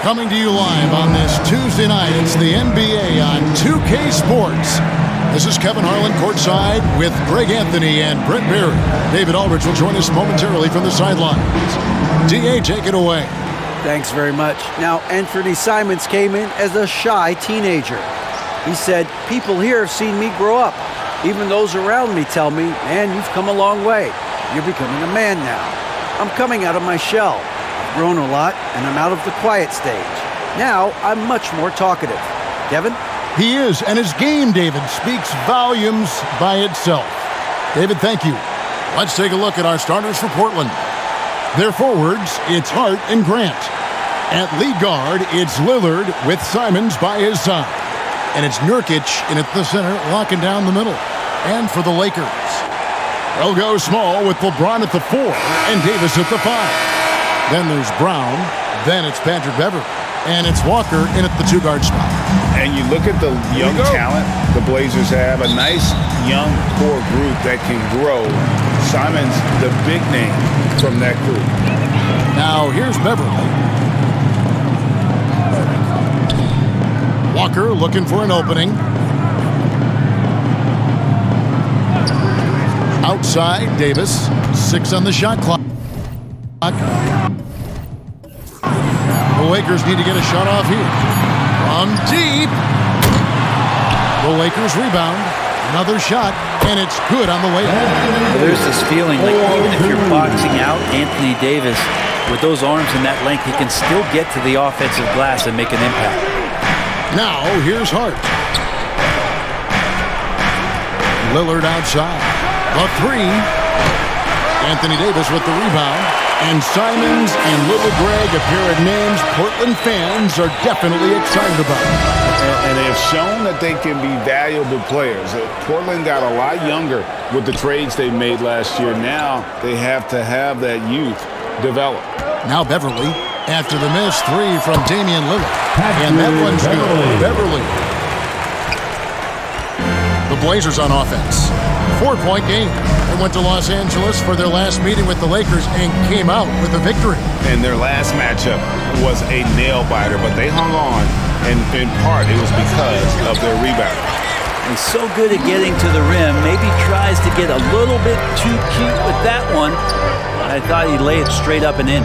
Coming to you live on this Tuesday night, it's the NBA on 2K Sports. This is Kevin Harlan courtside with Greg Anthony and Brent Berry. David Aldridge will join us momentarily from the sidelines. DA, take it away. Thanks very much. Now, Anthony Simons came in as a shy teenager. He said, people here have seen me grow up. Even those around me tell me, man, you've come a long way. You're becoming a man now. I'm coming out of my shell. I've grown a lot, and I'm out of the quiet stage. Now, I'm much more talkative. Kevin? He is, and his game, David, speaks volumes by itself. David, thank you. Let's take a look at our starters for Portland. Their forwards, it's Hart and Grant. At lead guard, it's Lillard with Simons by his side. And it's Nurkic in at the center, locking down the middle. And for the Lakers, they'll go small with LeBron at the 4 and Davis at the 5. Then there's Brown, then it's Patrick Beverley, and it's Walker in at the 2-guard spot. And you look at the young talent the Blazers have, a nice young core group that can grow. Simon's the big name from that group. Now here's Beverley. Walker looking for an opening. Outside, Davis, 6 on the shot clock. The Lakers need to get a shot off here. From deep. The Lakers rebound. Another shot, and it's good on the way. Well, there's this feeling like even if you're boxing out Anthony Davis, with those arms and that length, he can still get to the offensive glass and make an impact. Now, here's Hart. Lillard outside. The 3. Anthony Davis with the rebound. And Simons and Little Greg, a pair of names Portland fans are definitely excited about. And they have shown that they can be valuable players. Portland got a lot younger with the trades they made last year. Now they have to have that youth develop. Now Beverley, after the miss 3 from Damian Lillard. And that one's good. Beverley. The Blazers on offense. 4-point game. They went to Los Angeles for their last meeting with the Lakers and came out with a victory. And their last matchup was a nail-biter, but they hung on, and in part it was because of their rebound. He's so good at getting to the rim, maybe tries to get a little bit too cute with that one. I thought he'd lay it straight up and in.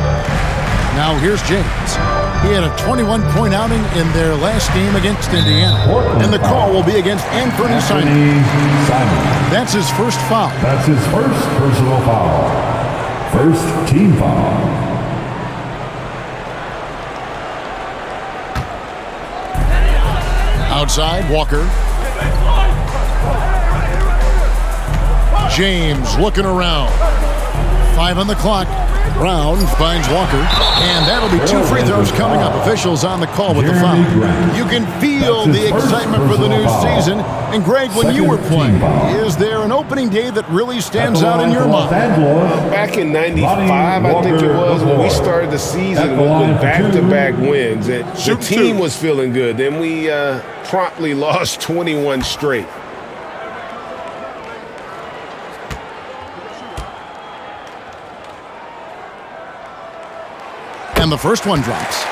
Now here's James. He had a 21-point outing in their last game against Indiana. And the call will be against Anthony Simons. That's his first foul. That's his first personal foul. First team foul. Outside, Walker. James looking around. 5 on the clock. Brown finds Walker, and that'll be 2 free throws coming up. Officials on the call with the foul. You can feel the excitement for the new season. And Greg, when you were playing, is there an opening day that really stands out in your mind? Back in '95, I think it was, when we started the season with back-to-back wins. The team was feeling good. Then we promptly lost 21 straight. And the first one drops.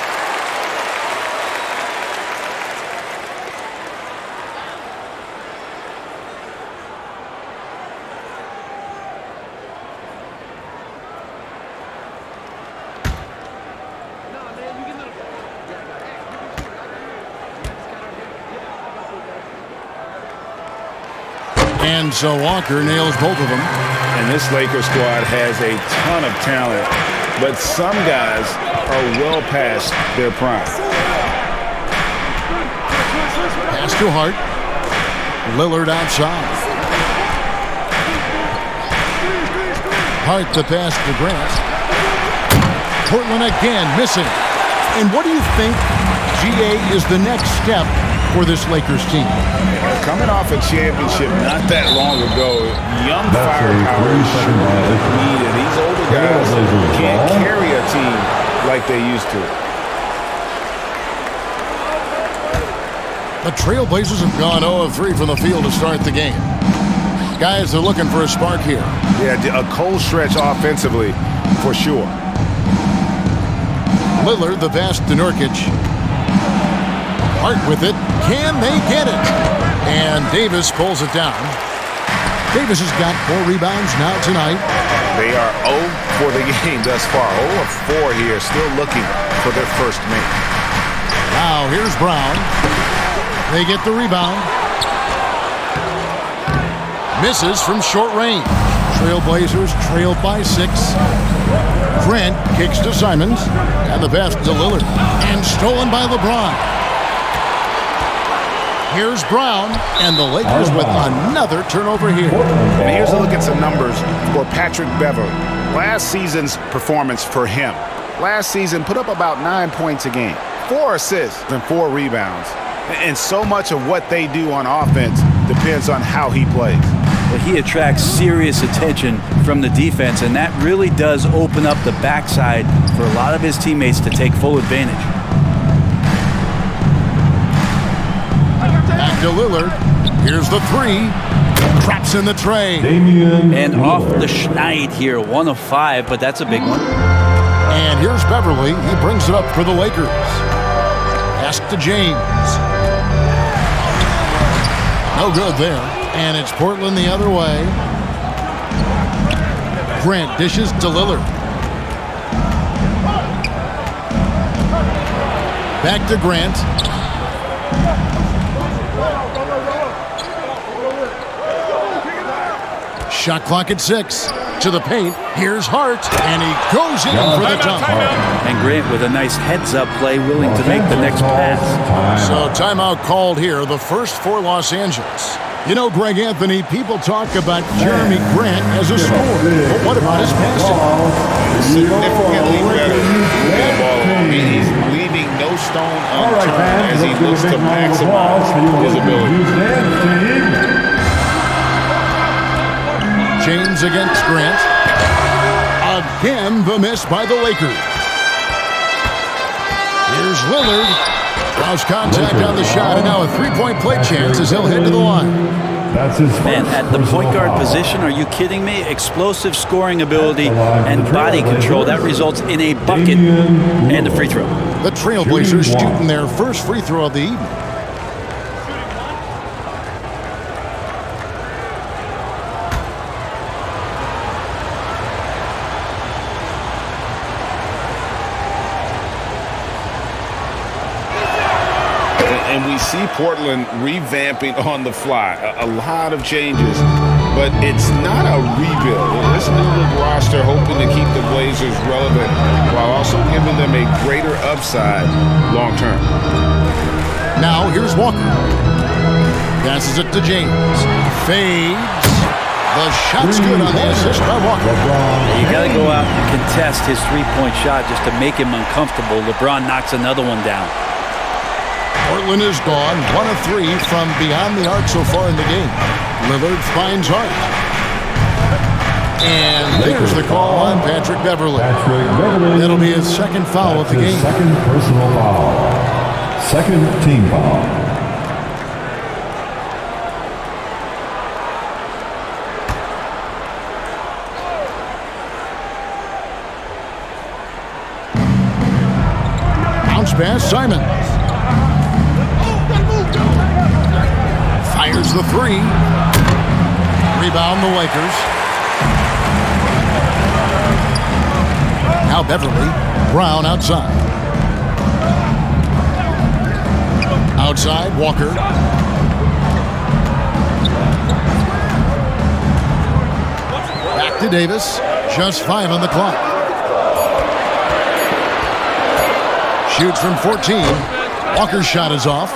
And so Walker nails both of them. And this Lakers squad has a ton of talent, but some guys are well past their prime. Pass to Hart. Lillard outside. Hart the pass to Grant. Portland again missing. And what do you think, GA, is the next step for this Lakers team? Coming off a championship not that long ago, young firepower is needed. These older guys can't carry a team like they used to. The Trailblazers have gone 0 of 3 from the field to start the game. Guys are looking for a spark here. Yeah, a cold stretch offensively, for sure. Lillard, the pass to Nurkic. Hart with it. Can they get it? And Davis pulls it down. Davis has got 4 rebounds now tonight. They are 0 for the game thus far. 0 of 4 here, still looking for their first make. Now here's Brown. They get the rebound. Misses from short range. Trailblazers trailed by 6. Grant kicks to Simons. And the pass to Lillard. And stolen by LeBron. Here's Brown, and the Lakers with another turnover here. And here's a look at some numbers for Patrick Beverley. Last season's performance for him. Last season put up about 9 points a game, 4 assists and 4 rebounds. And so much of what they do on offense depends on how he plays. Well, he attracts serious attention from the defense, and that really does open up the backside for a lot of his teammates to take full advantage. Back to Lillard. Here's the 3. Traps in the tray. And off the schneid here, 1 of 5, but that's a big one. And here's Beverley. He brings it up for the Lakers. Pass to James. No good there. And it's Portland the other way. Grant dishes to Lillard. Back to Grant. Shot clock at 6. To the paint. Here's Hart. And he goes in for the dunk. And Grant with a nice heads-up play, willing to make the next pass. So timeout called here, the first for Los Angeles. You know, Greg Anthony, people talk about Jeremy Grant as a scorer. But what about his passing? Significantly better moving the ball along. He's leaving no stone unturned as he looks to maximize his ability. James against Grant. Again, the miss by the Lakers. Here's Lillard. Draws contact on the shot, and now a 3-point play chance as he'll head to the line. Man, at the point guard position, are you kidding me? Explosive scoring ability and body control. That results in a bucket and a free throw. The Trailblazers shooting their first free throw of the evening. And we see Portland revamping on the fly. A lot of changes, but it's not a rebuild. This new look roster hoping to keep the Blazers relevant while also giving them a greater upside long term. Now here's Walker. Passes it to James. Fades. The shot's good on the assist by Walker. You got to go out and contest his three-point shot just to make him uncomfortable. LeBron knocks another one down. Portland is gone, 1 of 3 from beyond the arc so far in the game. Lillard finds Hart. And there's the call on Patrick Beverley. That'll be his second foul of the game. Second personal foul. Second team foul. Bounce pass, Simons. Fires the 3. Rebound the Lakers. Now Beverley. Brown outside. Outside, Walker. Back to Davis. Just 5 on the clock. Shoots from 14. Walker's shot is off.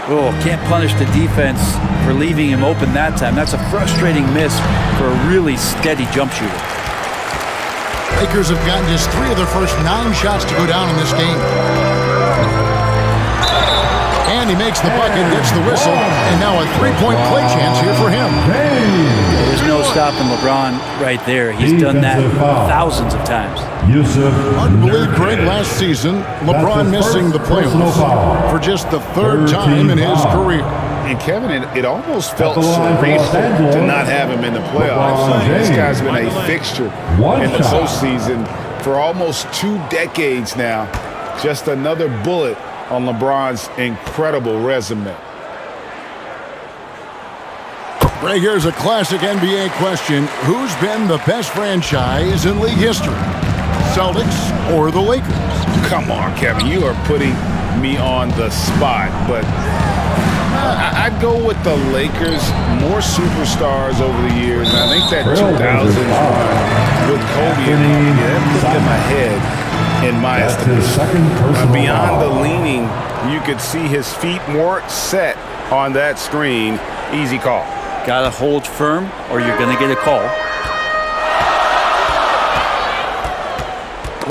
Oh, can't punish the defense for leaving him open that time. That's a frustrating miss for a really steady jump shooter. Lakers have gotten just 3 of their first 9 shots to go down in this game. And he makes the bucket, gets the whistle, and now a 3-point play chance here for him. There's no stopping LeBron right there. He's done that thousands of times. Hard to believe, Greg, last season, LeBron missing the playoffs for just the 3rd time in his career. And Kevin, it almost felt surreal to not have him in the playoffs. This guy's been a fixture in the postseason for almost 2 decades now. Just another bullet on LeBron's incredible resume. Right, here's a classic NBA question. Who's been the best franchise in league history? Celtics or the Lakers? Come on, Kevin. You are putting me on the spot, but I'd go with the Lakers. More superstars over the years. And I think that 2000s run with Kobe and that put them ahead in my estimation. Beyond the leaning, you could see his feet more set on that screen. Easy call. Got to hold firm or you're going to get a call.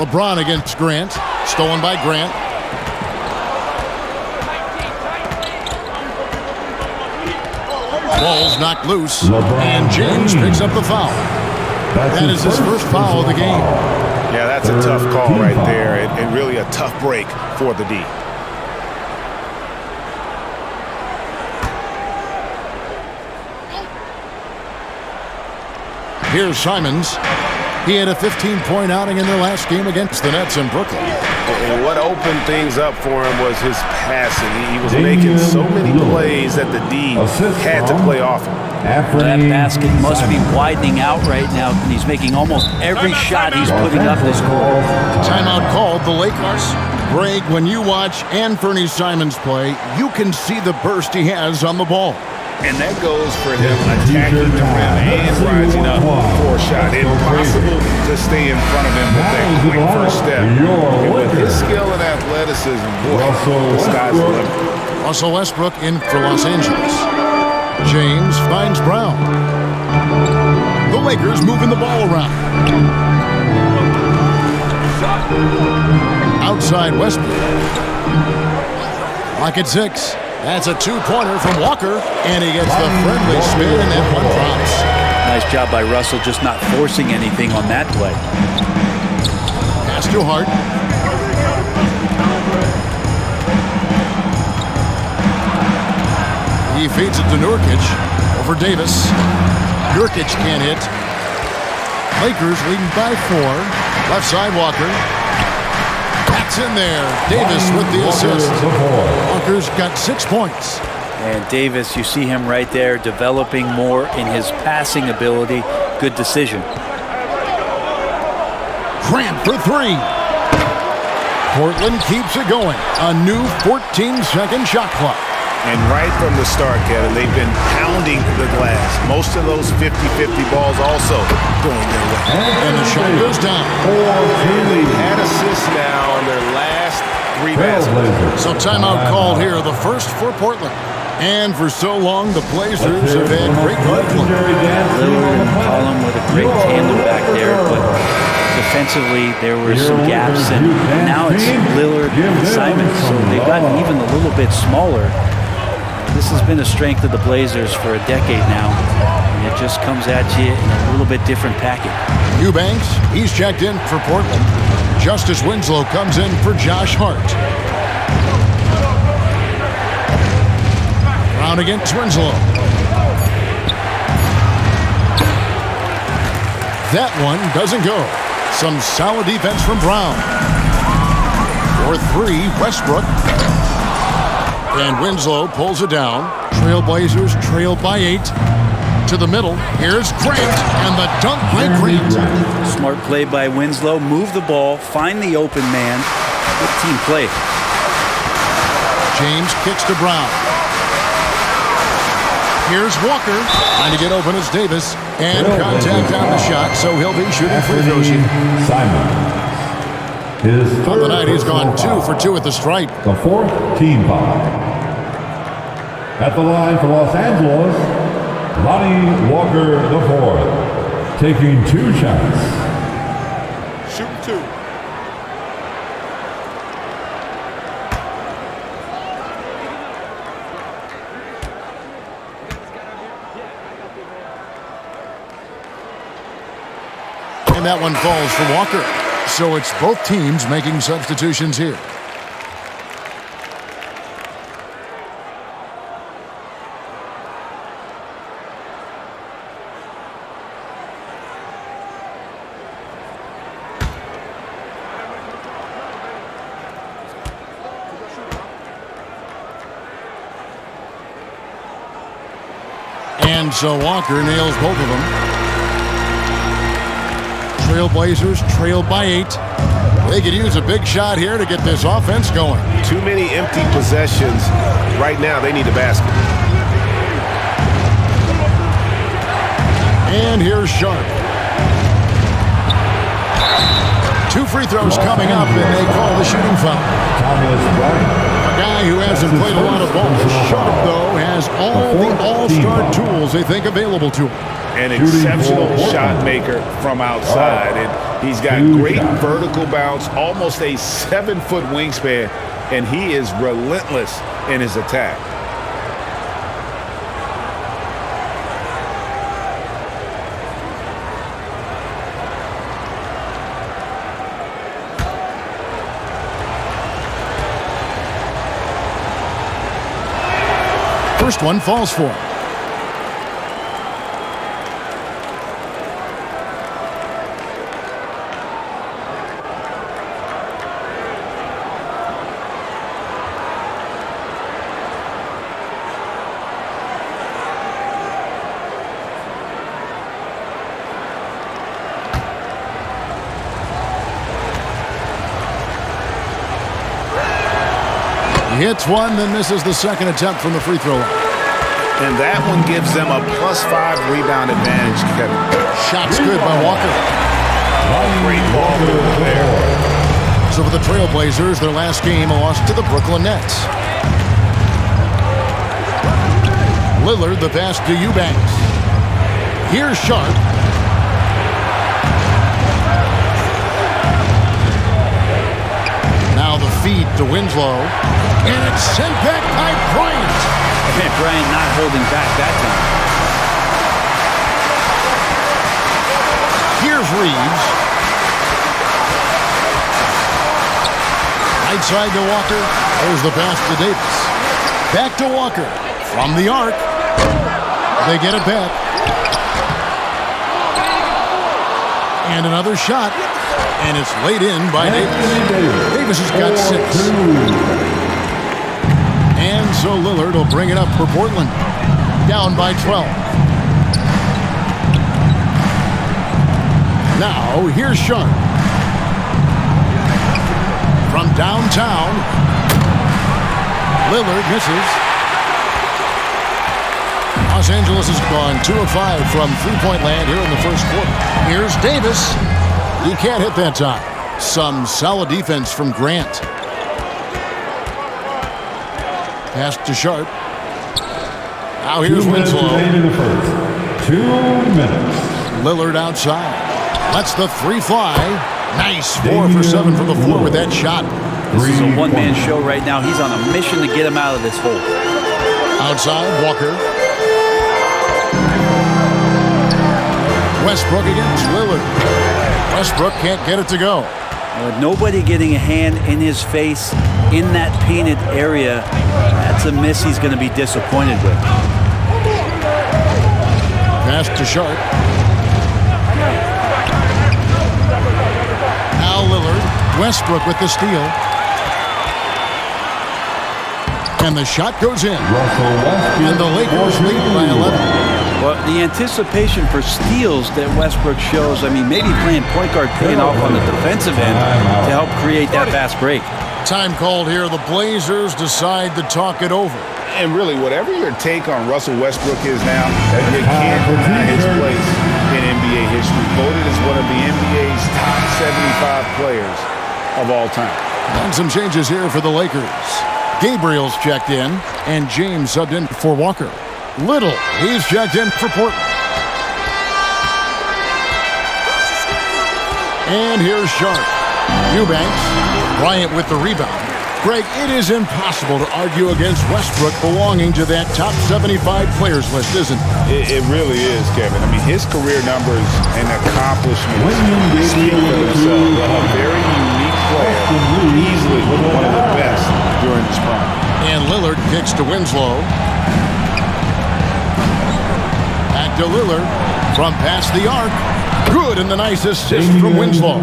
LeBron against Grant. Stolen by Grant. Ball's knocked loose. And James picks up the foul. That is his first foul of the game. Yeah, that's a tough call right there, and really a tough break for the D. Here's Simons. He had a 15-point outing in their last game against the Nets in Brooklyn. And what opened things up for him was his passing. He was making so many plays that the D had to play off him. That basket must be widening out right now, and he's making almost every shot he's putting up this quarter. Timeout called the Lakers. Greg, when you watch Anthony Simons play, you can see the burst he has on the ball. And that goes for him attacking the rim and rising up for a shot. Impossible to stay in front of him with that quick first step. And with his skill and athleticism, boy, the sky's the limit. Russell Westbrook in for Los Angeles. James finds Brown. The Lakers moving the ball around. Outside Westbrook. Lock at 6. That's a two-pointer from Walker, and he gets the friendly spin, and that one drops. Nice job by Russell just not forcing anything on that play. Pass to Hart. He feeds it to Nurkic. Over Davis. Nurkic can't hit. Lakers leading by 4. Left side Walker. That's in there. Davis with the assist. Walker's got 6 points. And Davis, you see him right there developing more in his passing ability. Good decision. Grant for 3. Portland keeps it going. A new 14-second shot clock. And right from the start, Kevin, they've been pounding the glass. Most of those 50-50 balls also going their way. And the shot goes down. They've had assists now on their last 3 baskets. So timeout called here, the first for Portland. And for so long, the Blazers have had great guard play. Lillard and McCollum with a great tandem back there, but defensively there were some gaps, and now it's Lillard and Simons, so they've gotten even a little bit smaller. This has been a strength of the Blazers for a decade now, and it just comes at you in a little bit different package. Eubanks, he's checked in for Portland. Justice Winslow comes in for Josh Hart. Brown against Winslow. That one doesn't go. Some solid defense from Brown. For 3, Westbrook. And Winslow pulls it down. Trailblazers trail by 8. To the middle. Here's Grant. And the dunk by Grant. Smart play by Winslow. Move the ball. Find the open man. Good team play. James kicks to Brown. Here's Walker. Trying to get open as Davis. And contact on the shot, so he'll be shooting free throws here. On the night, he's gone 2 for 2 at the stripe. The 4th team foul. At the line for Los Angeles, Lonnie Walker IV, taking 2 shots. Shooting 2. And that one falls for Walker. So it's both teams making substitutions here. And so Walker nails both of them. Trailblazers trail by 8. They could use a big shot here to get this offense going. Too many empty possessions. Right now, they need a basket. And here's Sharp. 2 free throws coming up, and they call the shooting foul. A guy who hasn't played a lot of ball. Sharp, though, has all the all-star tools they think available to him. An exceptional shot maker from outside, and he's got great vertical bounce, almost a 7-foot wingspan, and he is relentless in his attack. First one falls for him. He hits one, then misses the second attempt from the free throw line. And that one gives them a +5 rebound advantage, Kevin. Shot's good by Walker. Great ball move there. So for the Trailblazers, their last game lost to the Brooklyn Nets. Lillard, the pass to Eubanks. Here's Sharp. Now the feed to Winslow. And it's sent back by Bryant. And Bryant not holding back that time. Here's Reeves. Right side to Walker. There's the pass to Davis. Back to Walker. From the arc. They get it back. And another shot. And it's laid in by Davis. Davis has got 6. And so Lillard will bring it up for Portland. Down by 12. Now, here's Sharp. From downtown. Lillard misses. Los Angeles has gone 2 of 5 from three-point land here in the first quarter. Here's Davis. He can't hit that time. Some solid defense from Grant. Pass to Sharp. Now here's Winslow. 2 minutes. Lillard outside. Lets the 3 fly. Nice 4 for 7 from the floor with that shot. This is a one-man show right now. He's on a mission to get him out of this hole. Outside, Walker. Westbrook against Lillard. Westbrook can't get it to go. Nobody getting a hand in his face in that painted area. That's a miss he's going to be disappointed with. Pass to Sharp. Now Lillard. Westbrook with the steal. And the shot goes in. And the Lakers lead by 11. Well, the anticipation for steals that Westbrook shows, I mean, maybe playing point guard paying off on the defensive end to help create that fast break. Time called here. The Blazers decide to talk it over. And really, whatever your take on Russell Westbrook is now, you can't deny his place in NBA history. Voted as one of the NBA's top 75 players of all time. And some changes here for the Lakers. Gabriel's checked in, and James subbed in for Walker. Little, he's checked in for Portland. And here's Sharp. Eubanks. Bryant with the rebound. Greg, it is impossible to argue against Westbrook belonging to that top 75 players list, isn't it? It really is, Kevin. I mean, his career numbers and accomplishments speak for themselves. A very unique player, easily one of the best during his prime. And Lillard kicks to Winslow. Back to Lillard from past the arc. Good, and the nice assist from Winslow.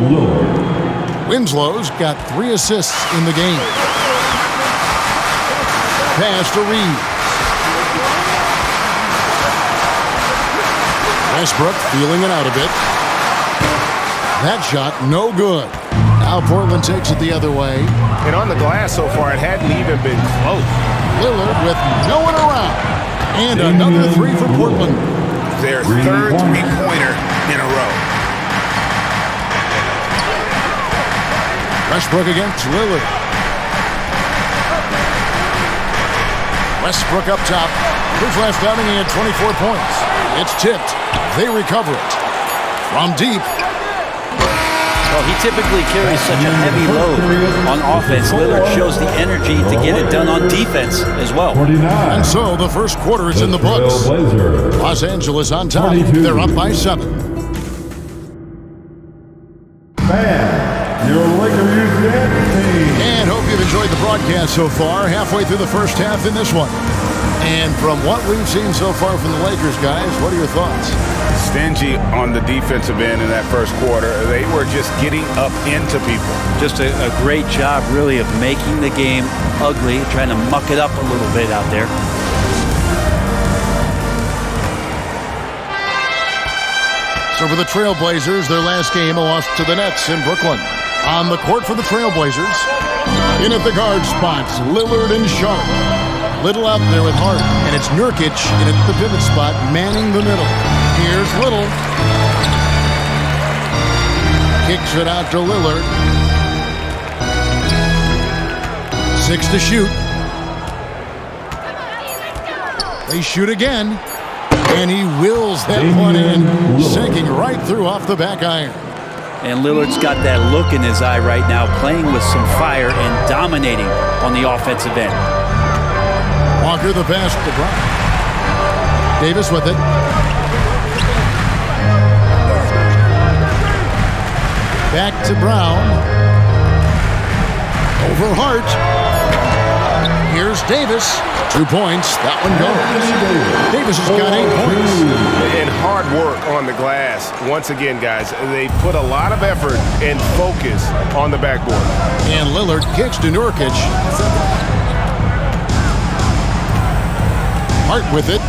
Winslow's got 3 assists in the game. Pass to Reeves. Westbrook feeling it out a bit. That shot, no good. Now Portland takes it the other way. And on the glass so far, it hadn't even been close. Lillard with no one around. And another three for Portland. Their third three-pointer in a row. Westbrook against Lillard. Westbrook up top. His last outing, he had 24 points. It's tipped. They recover it. From deep. Well, he typically carries such a heavy load on offense. Lillard shows the energy to get it done on defense as well. 49. And so the first quarter is in the books. Los Angeles on top. 42. They're up by 7. Man, your Lakers team. And hope you've enjoyed the broadcast so far. Halfway through the first half in this one. And from what we've seen so far from the Lakers, guys, what are your thoughts? Stingy on the defensive end in that first quarter. They were just getting up into people. Just a great job, really, of making the game ugly, trying to muck it up a little bit out there. So for the Trailblazers, their last game, a loss to the Nets in Brooklyn. On the court for the Trailblazers, in at the guard spots, Lillard and Sharp. Little out there with Hart, and it's Nurkic in at the pivot spot, manning the middle. Here's Little. Kicks it out to Lillard. 6 to shoot. They shoot again, and he wills that one in, sinking right through off the back iron. And Lillard's got that look in his eye right now, playing with some fire and dominating on the offensive end. Walker the pass to Brown. Davis with it. Back to Brown. Over Hart. Here's Davis. 2 points. That one goes. Davis has got 8 points. And hard work on the glass. Once again, guys, they put a lot of effort and focus on the backboard. And Lillard kicks to Nurkic. Hart with it.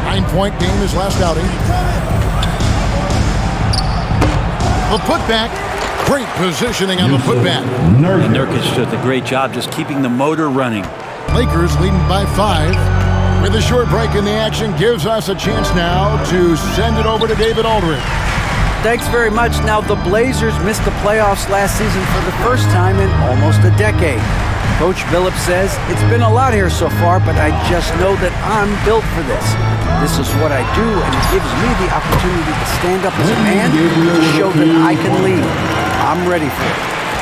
9-point game his last outing. The putback. Great positioning on the putback. And Nurkic did a great job just keeping the motor running. Lakers leading by 5. With a short break in the action gives us a chance now to send it over to David Aldridge. Thanks very much. Now, the Blazers missed the playoffs last season for the first time in almost a decade. Coach Billups says, it's been a lot here so far, but I just know that I'm built for this. This is what I do, and it gives me the opportunity to stand up as a man to show that I can lead. I'm ready for it.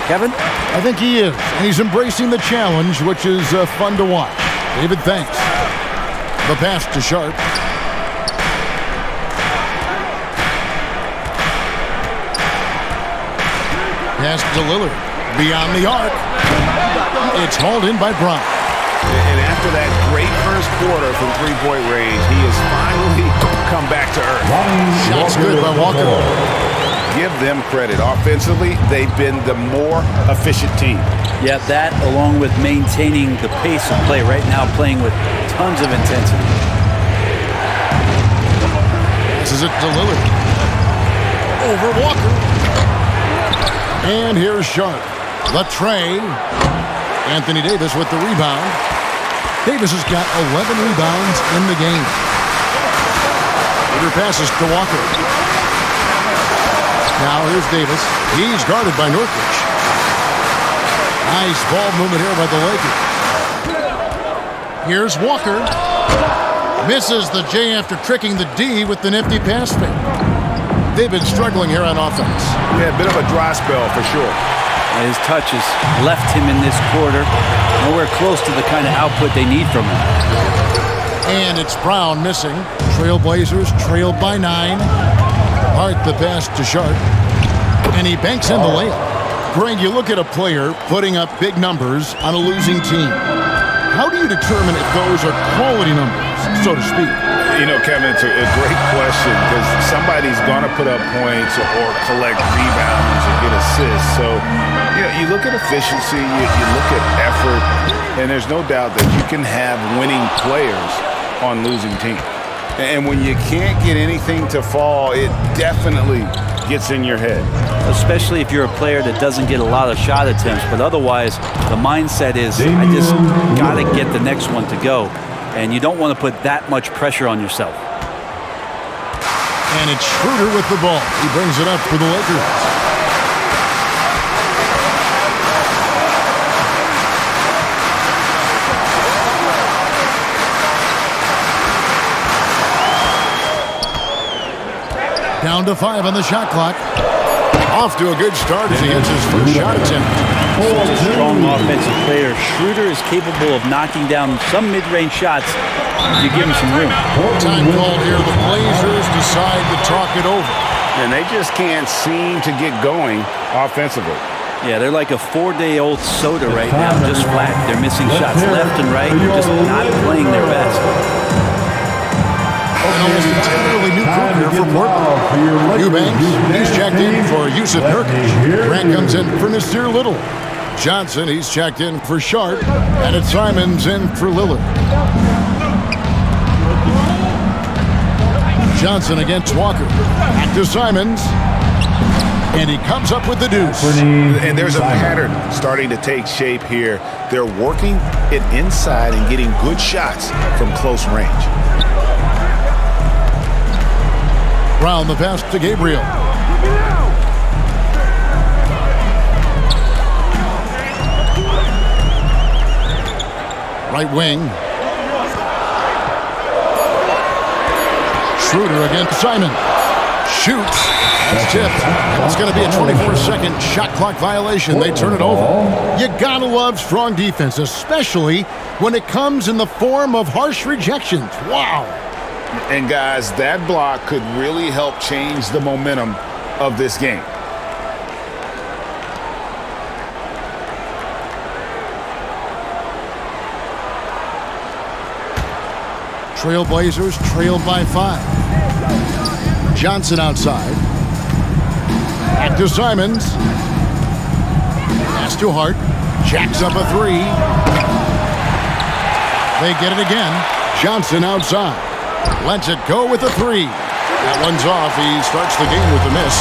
Kevin? I think he is, and he's embracing the challenge, which is fun to watch. David, thanks. The pass to Sharp. Pass to Lillard. Beyond the arc. It's hauled in by Brown. And after that great first quarter from three-point range, he has finally come back to earth. Shots good by Walker. Give them credit. Offensively, they've been the more efficient team. Yeah, that along with maintaining the pace of play right now, playing with tons of intensity. Passes it to Lillard. Over Walker. And here's Sharp. The tray. Anthony Davis with the rebound. Davis has got 11 rebounds in the game. Peter passes to Walker. Now here's Davis. He's guarded by Nurkic. Nice ball movement here by the Lakers. Here's Walker. Misses the J after tricking the D with the nifty pass fake. They've been struggling here on offense. Yeah, a bit of a dry spell for sure. His touches left him in this quarter. Nowhere close to the kind of output they need from him. And it's Brown missing. Trailblazers trailed by 9. Hart the pass to Sharp. And he banks in the layup. Greg, you look at a player putting up big numbers on a losing team. How do you determine if those are quality numbers, so to speak? You know, Kevin, it's a great question because somebody's going to put up points or collect rebounds or get assists. So, you know, you look at efficiency, you look at effort, and there's no doubt that you can have winning players on losing teams. And when you can't get anything to fall, it definitely gets in your head. Especially if you're a player that doesn't get a lot of shot attempts, but otherwise the mindset is, I just got to get the next one to go. And you don't want to put that much pressure on yourself. And it's Schroeder with the ball. He brings it up for the Lakers. Down to 5 on the shot clock. Off to a good start as he hits his first shot attempt. Such a strong offensive player. Schroeder is capable of knocking down some mid-range shots if you give him some room. Time called here. The Blazers decide to talk it over. And they just can't seem to get going offensively. Yeah, they're like a 4-day-old soda right now, just flat. They're missing shots left and right. They're just not playing their best. Almost entirely new crew here for Portland. Eubanks, he's checked in for Yusuf Nurkic. Grant comes in for Nasir Little. Johnson, he's checked in for Sharp. And it's Simons in for Lillard. Johnson against Walker. Back to Simons. And he comes up with the deuce. And there's a pattern starting to take shape here. They're working it inside and getting good shots from close range. Brown the pass to Gabriel. Right wing. Schroeder against Simon. Shoots. That's tipped. And it's going to be a 24-second shot clock violation. They turn it over. You gotta love strong defense, especially when it comes in the form of harsh rejections. Wow. And guys, that block could really help change the momentum of this game. Trailblazers trailed by 5. Johnson outside. Back to Simons. Pass to Hart. Jacks up a 3. They get it again. Johnson outside. Lets it go with a 3. That one's off. He starts the game with a miss.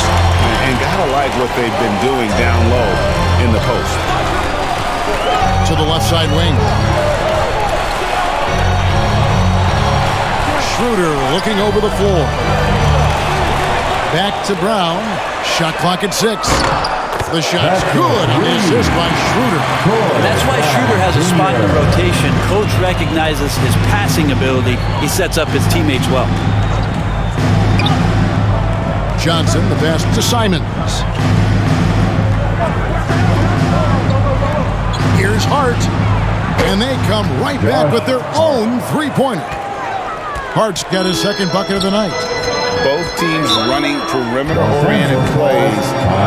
And gotta like what they've been doing down low in the post. To the left side wing. Schroeder looking over the floor. Back to Brown. Shot clock at 6. The shot's good on the assist by Schroeder. And that's why Schroeder has a spot in the rotation. Coach recognizes his passing ability. He sets up his teammates well. Johnson, the pass to Simons. Here's Hart. And they come right back with their own three-pointer. Hart's got his second bucket of the night. Both teams running perimeter-oriented plays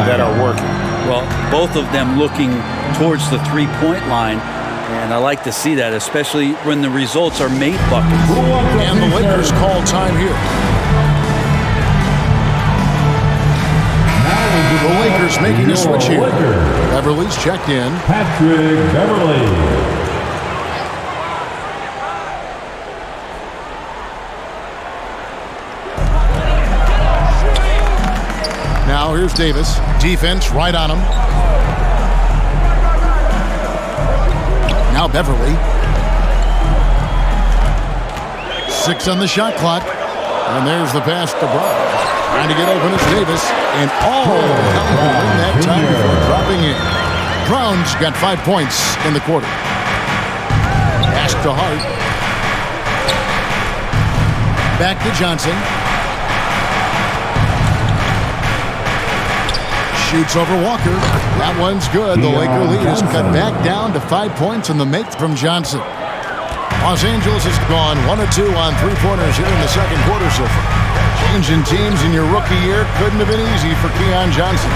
that are working. Well, both of them looking towards the three-point line, and I like to see that, especially when the results are made buckets. And the Lakers call time here. The Lakers making a switch here. Beverly's checked in. Patrick Beverly. Now here's Davis. Defense right on him. Now Beverly. 6 on the shot clock. And there's the pass to Brown. Trying to get open is Davis. And in that time before dropping in. Brown's got 5 points in the quarter. Pass to Hart. Back to Johnson. Shoots over Walker. That one's good. The Laker lead is cut back down to 5 points in the make from Johnson. Los Angeles has gone 1 of 2 on three-pointers here in the second quarter so far. Changing teams in your rookie year couldn't have been easy for Keon Johnson.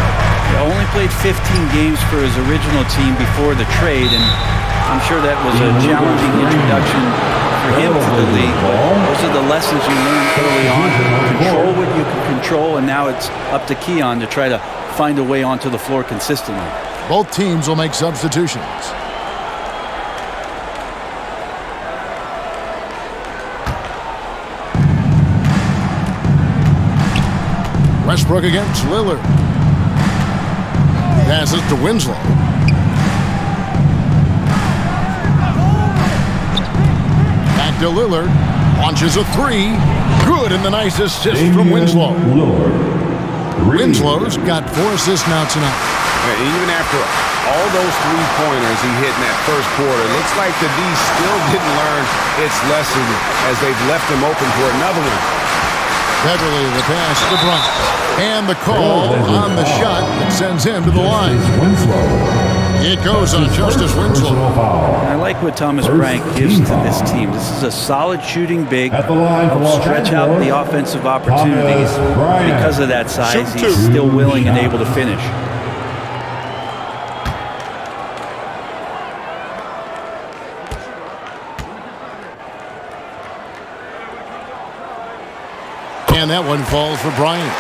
He only played 15 games for his original team before the trade, and I'm sure that was a challenging introduction for him to the league. Those are the lessons you learn early on. Control what you can control, and now it's up to Keon to try to find a way onto the floor consistently. Both teams will make substitutions. Westbrook against Lillard. Passes to Winslow. Back to Lillard. Launches a three. Good, and the nice assist from Winslow. Winslow's got 4 assists now tonight. Even after all those three-pointers he hit in that first quarter, it looks like the D still didn't learn its lesson as they've left him open for another one. Beverly, the pass to Bryant. And the call on the shot that sends him to the line. It goes on Justice Winslow. I like what Thomas Bryant gives to this team. This is a solid shooting big. Stretch out the offensive opportunities. Because of that size, he's still willing and able to finish. And that one falls for Bryant.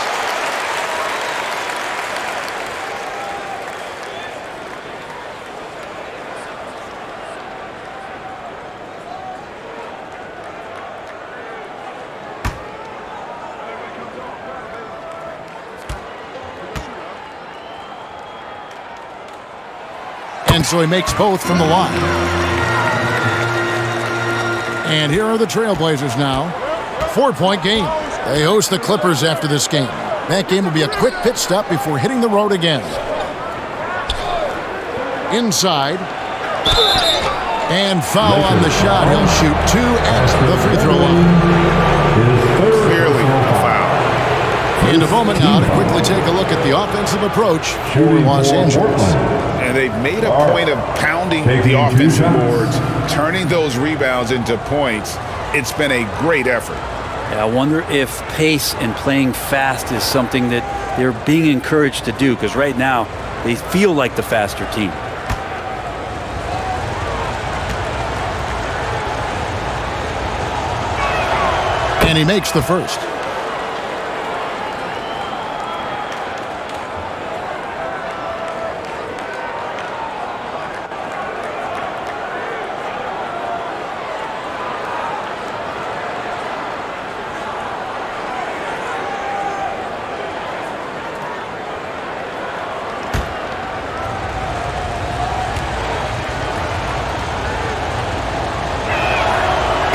And so he makes both from the line. And here are the Trailblazers now. 4-point game. They host the Clippers after this game. That game will be a quick pit stop before hitting the road again. Inside. And foul on the shot. He'll shoot 2 at the free throw line. Clearly a foul. In a moment now to quickly take a look at the offensive approach for Los Angeles. And they've made a point of pounding the offensive boards, turning those rebounds into points. It's been a great effort. Yeah, I wonder if pace and playing fast is something that they're being encouraged to do, because right now they feel like the faster team. And he makes the first.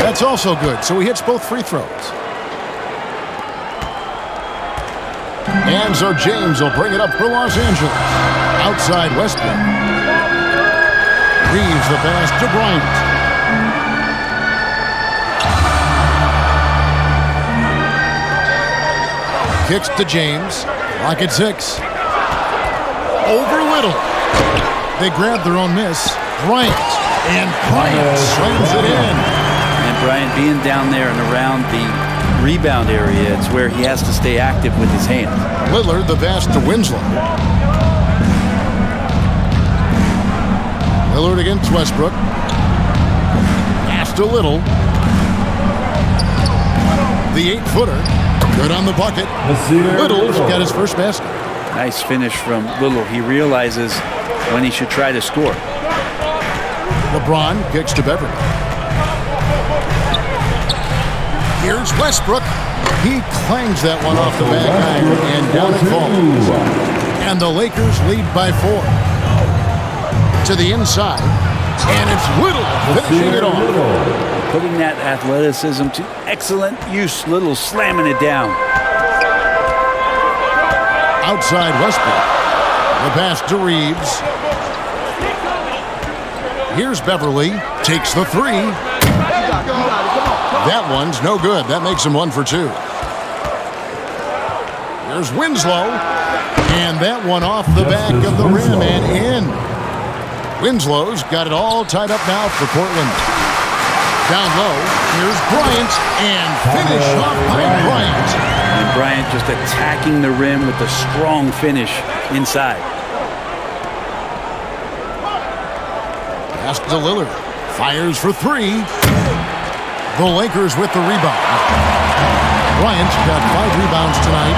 That's also good, so he hits both free throws. And so James will bring it up for Los Angeles. Outside Westbrook. Reeves the pass to Bryant. Kicks to James. Lock at 6. Over Little. They grab their own miss. Bryant. And Bryant slams it in. Bryant being down there and around the rebound area, it's where he has to stay active with his hands. Lillard, the pass to Winslow. Lillard against Westbrook. Pass to Little. The 8-footer. Good on the bucket. Little's got his first basket. Nice finish from Little. He realizes when he should try to score. LeBron kicks to Beverly. Here's Westbrook. He clangs that one off the back iron, and down it falls. And the Lakers lead by 4. To the inside, and it's Little finishing it off. Putting that athleticism to excellent use. Little slamming it down. Outside Westbrook. The pass to Reeves. Here's Beverly. Takes the 3. That one's no good. That makes him 1 for 2. There's Winslow. And that one off the back of the rim and in. Winslow's got it all tied up now for Portland. Down low, here's Bryant. And finish off by Bryant. And Bryant just attacking the rim with a strong finish inside. Pass to Lillard. Fires for 3. The Lakers with the rebound. Bryant's got 5 rebounds tonight.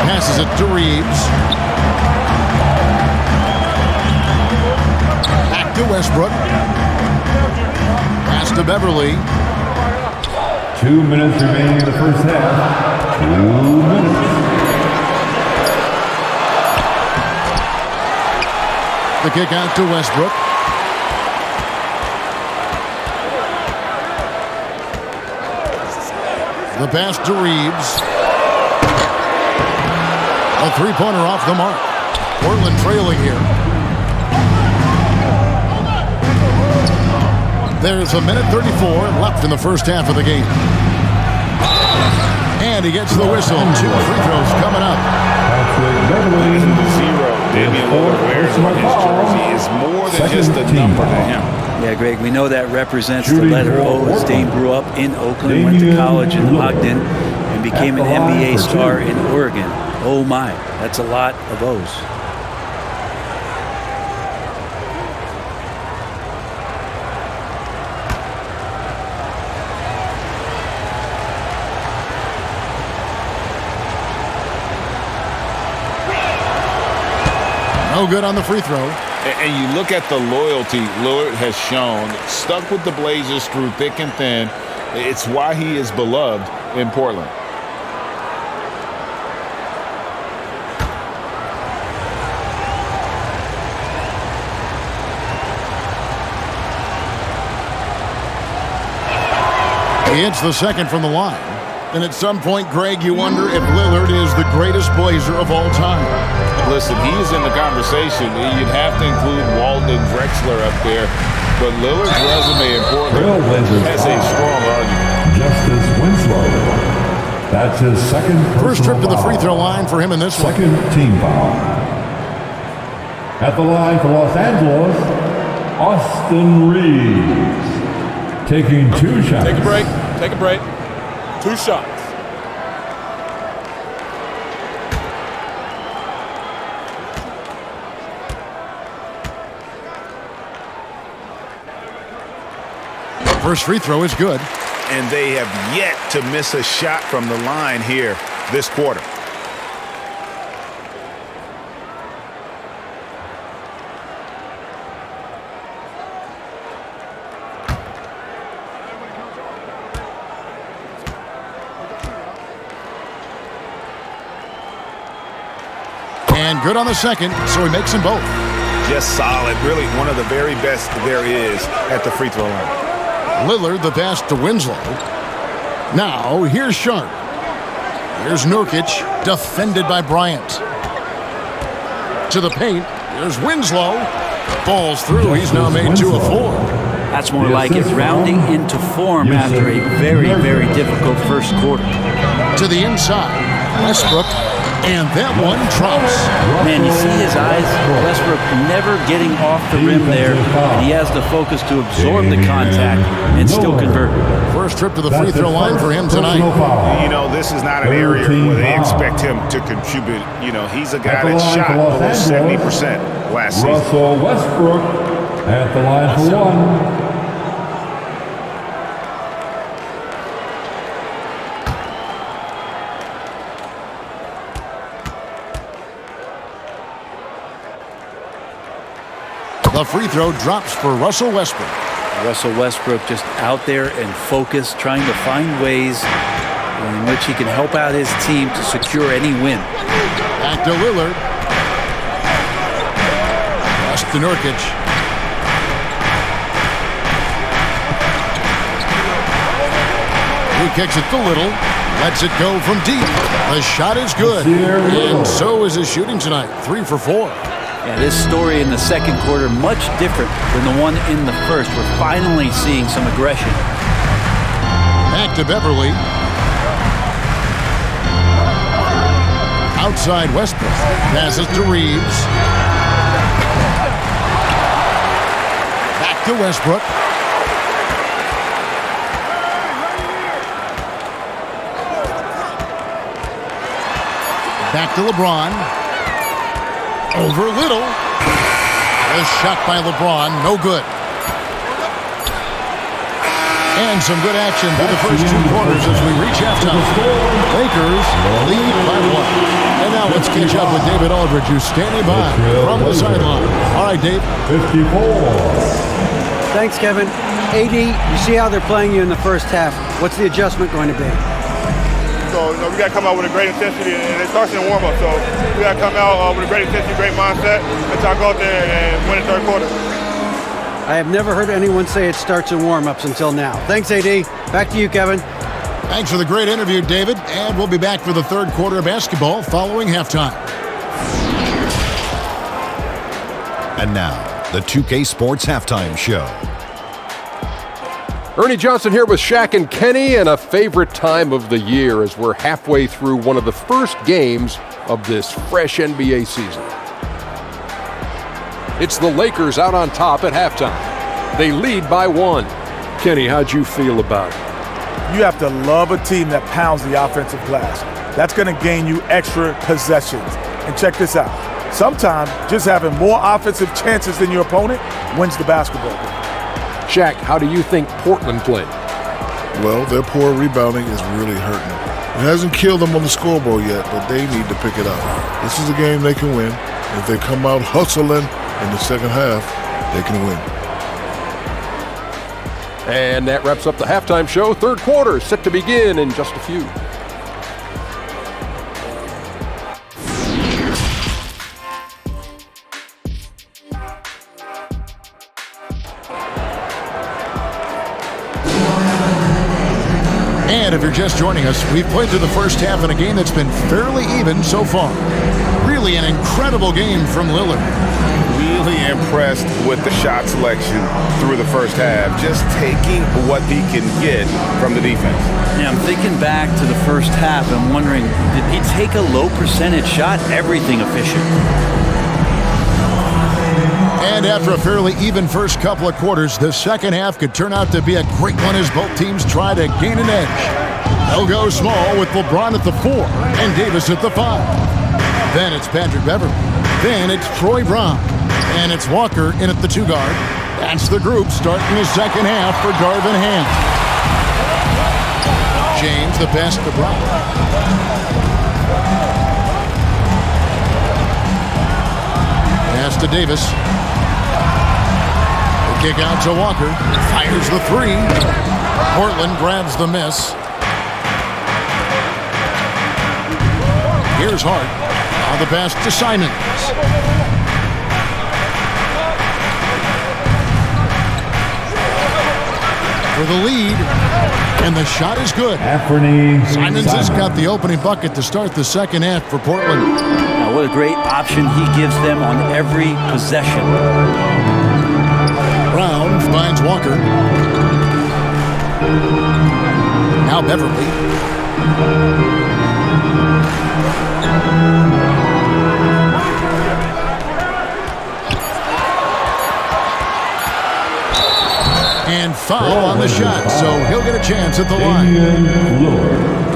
Passes it to Reeves. Back to Westbrook. Pass to Beverly. 2 minutes remaining in the first half. 2 minutes. The kick out to Westbrook. The pass to Reeves. A three-pointer off the mark. Portland trailing here. There's a minute 34 left in the first half of the game. And he gets the whistle. 2 free throws coming up. Zero. Damian Lillard wears on his jersey is more than just a number to him. Yeah, Greg, we know that represents the letter O, as Dame grew up in Oakland, went to college in Ogden, and became an NBA star in Oregon. Oh my, that's a lot of O's. No good on the free throw. And you look at the loyalty Lillard has shown, stuck with the Blazers through thick and thin. It's why he is beloved in Portland. He hits the second from the line. And at some point, Greg, you wonder if Lillard is the greatest Blazer of all time. Listen, he is in the conversation. You'd have to include Walton and Drexler up there. But Lillard's resume in Portland has a strong argument. Justice Winslow. That's his second First trip to the foul. free throw line for him in this one. Second team foul. At the line for Los Angeles, Austin Reeves. Taking 2 shots. Take a break. Take a break. 2 shots. First free throw is good. And they have yet to miss a shot from the line here this quarter. And good on the second, so he makes them both. Just solid. Really one of the very best there is at the free throw line. Lillard, the pass to Winslow. Now, here's Sharp. Here's Nurkic, defended by Bryant. To the paint, there's Winslow. Falls through, he's now made 2 of 4. That's more like it, rounding into form after a very, very difficult first quarter. To the inside, Westbrook, and that one drops. Man, you see his eyes, Westbrook never getting off the rim there. And he has the focus to absorb the contact and still convert. First trip to the free throw line for him tonight. You know, this is not an area where they expect him to contribute. You know, he's a guy that shot below 70% last season. Russell Westbrook at the line for 1. The free throw drops for Russell Westbrook. Russell Westbrook just out there and focused, trying to find ways in which he can help out his team to secure any win. Back to Lillard. Pass to Nurkic. He kicks it to Little. Lets it go from deep. The shot is good. And so is his shooting tonight. 3 for 4. Yeah, this story in the second quarter much different than the one in the first. We're finally seeing some aggression. Back to Beverly. Outside Westbrook. Passes to Reeves. Back to Westbrook. Back to LeBron. Over Little. A shot by LeBron. No good. And some good action through the first 2 quarters as we reach halftime. Lakers lead by 1. And now let's catch up with David Aldridge, who's standing by from the sideline. All right, Dave. 54. Thanks, Kevin. AD, you see how they're playing you in the first half. What's the adjustment going to be? So, we got to come out with a great intensity, and it starts in the warm-up. So, we got to come out with a great intensity, great mindset, and try to go out there and win the third quarter. I have never heard anyone say it starts in warm-ups until now. Thanks, AD. Back to you, Kevin. Thanks for the great interview, David. And we'll be back for the third quarter of basketball following halftime. And now, the 2K Sports Halftime Show. Ernie Johnson here with Shaq and Kenny, and a favorite time of the year as we're halfway through one of the first games of this fresh NBA season. It's the Lakers out on top at halftime. They lead by 1. Kenny, how'd you feel about it? You have to love a team that pounds the offensive glass. That's going to gain you extra possessions. And check this out. Sometimes just having more offensive chances than your opponent wins the basketball game. Shaq, how do you think Portland played? Well, their poor rebounding is really hurting them. It hasn't killed them on the scoreboard yet, but they need to pick it up. This is a game they can win. If they come out hustling in the second half, they can win. And that wraps up the halftime show. Third quarter set to begin in just a few. And if you're just joining us, we've played through the first half in a game that's been fairly even so far. Really an incredible game from Lillard. Really impressed with the shot selection through the first half, just taking what he can get from the defense. Yeah, I'm thinking back to the first half and wondering, did he take a low percentage shot? Everything efficient. And after a fairly even first couple of quarters, the second half could turn out to be a great one as both teams try to gain an edge. They'll go small with LeBron at the 4 and Davis at the 5. Then it's Patrick Beverley. Then it's Troy Brown. And it's Walker in at the 2 guard. That's the group starting the second half for Darvin Ham. James the pass to Brown. Pass to Davis. The kick out to Walker. Fires the 3. Portland grabs the miss. Here's Hart. Now the pass to Simons. For the lead, and the shot is good. Simons has got the opening bucket to start the second half for Portland. Now, what a great option he gives them on every possession. Brown finds Walker. Now Beverley. And foul on the shot, so he'll get a chance at the line.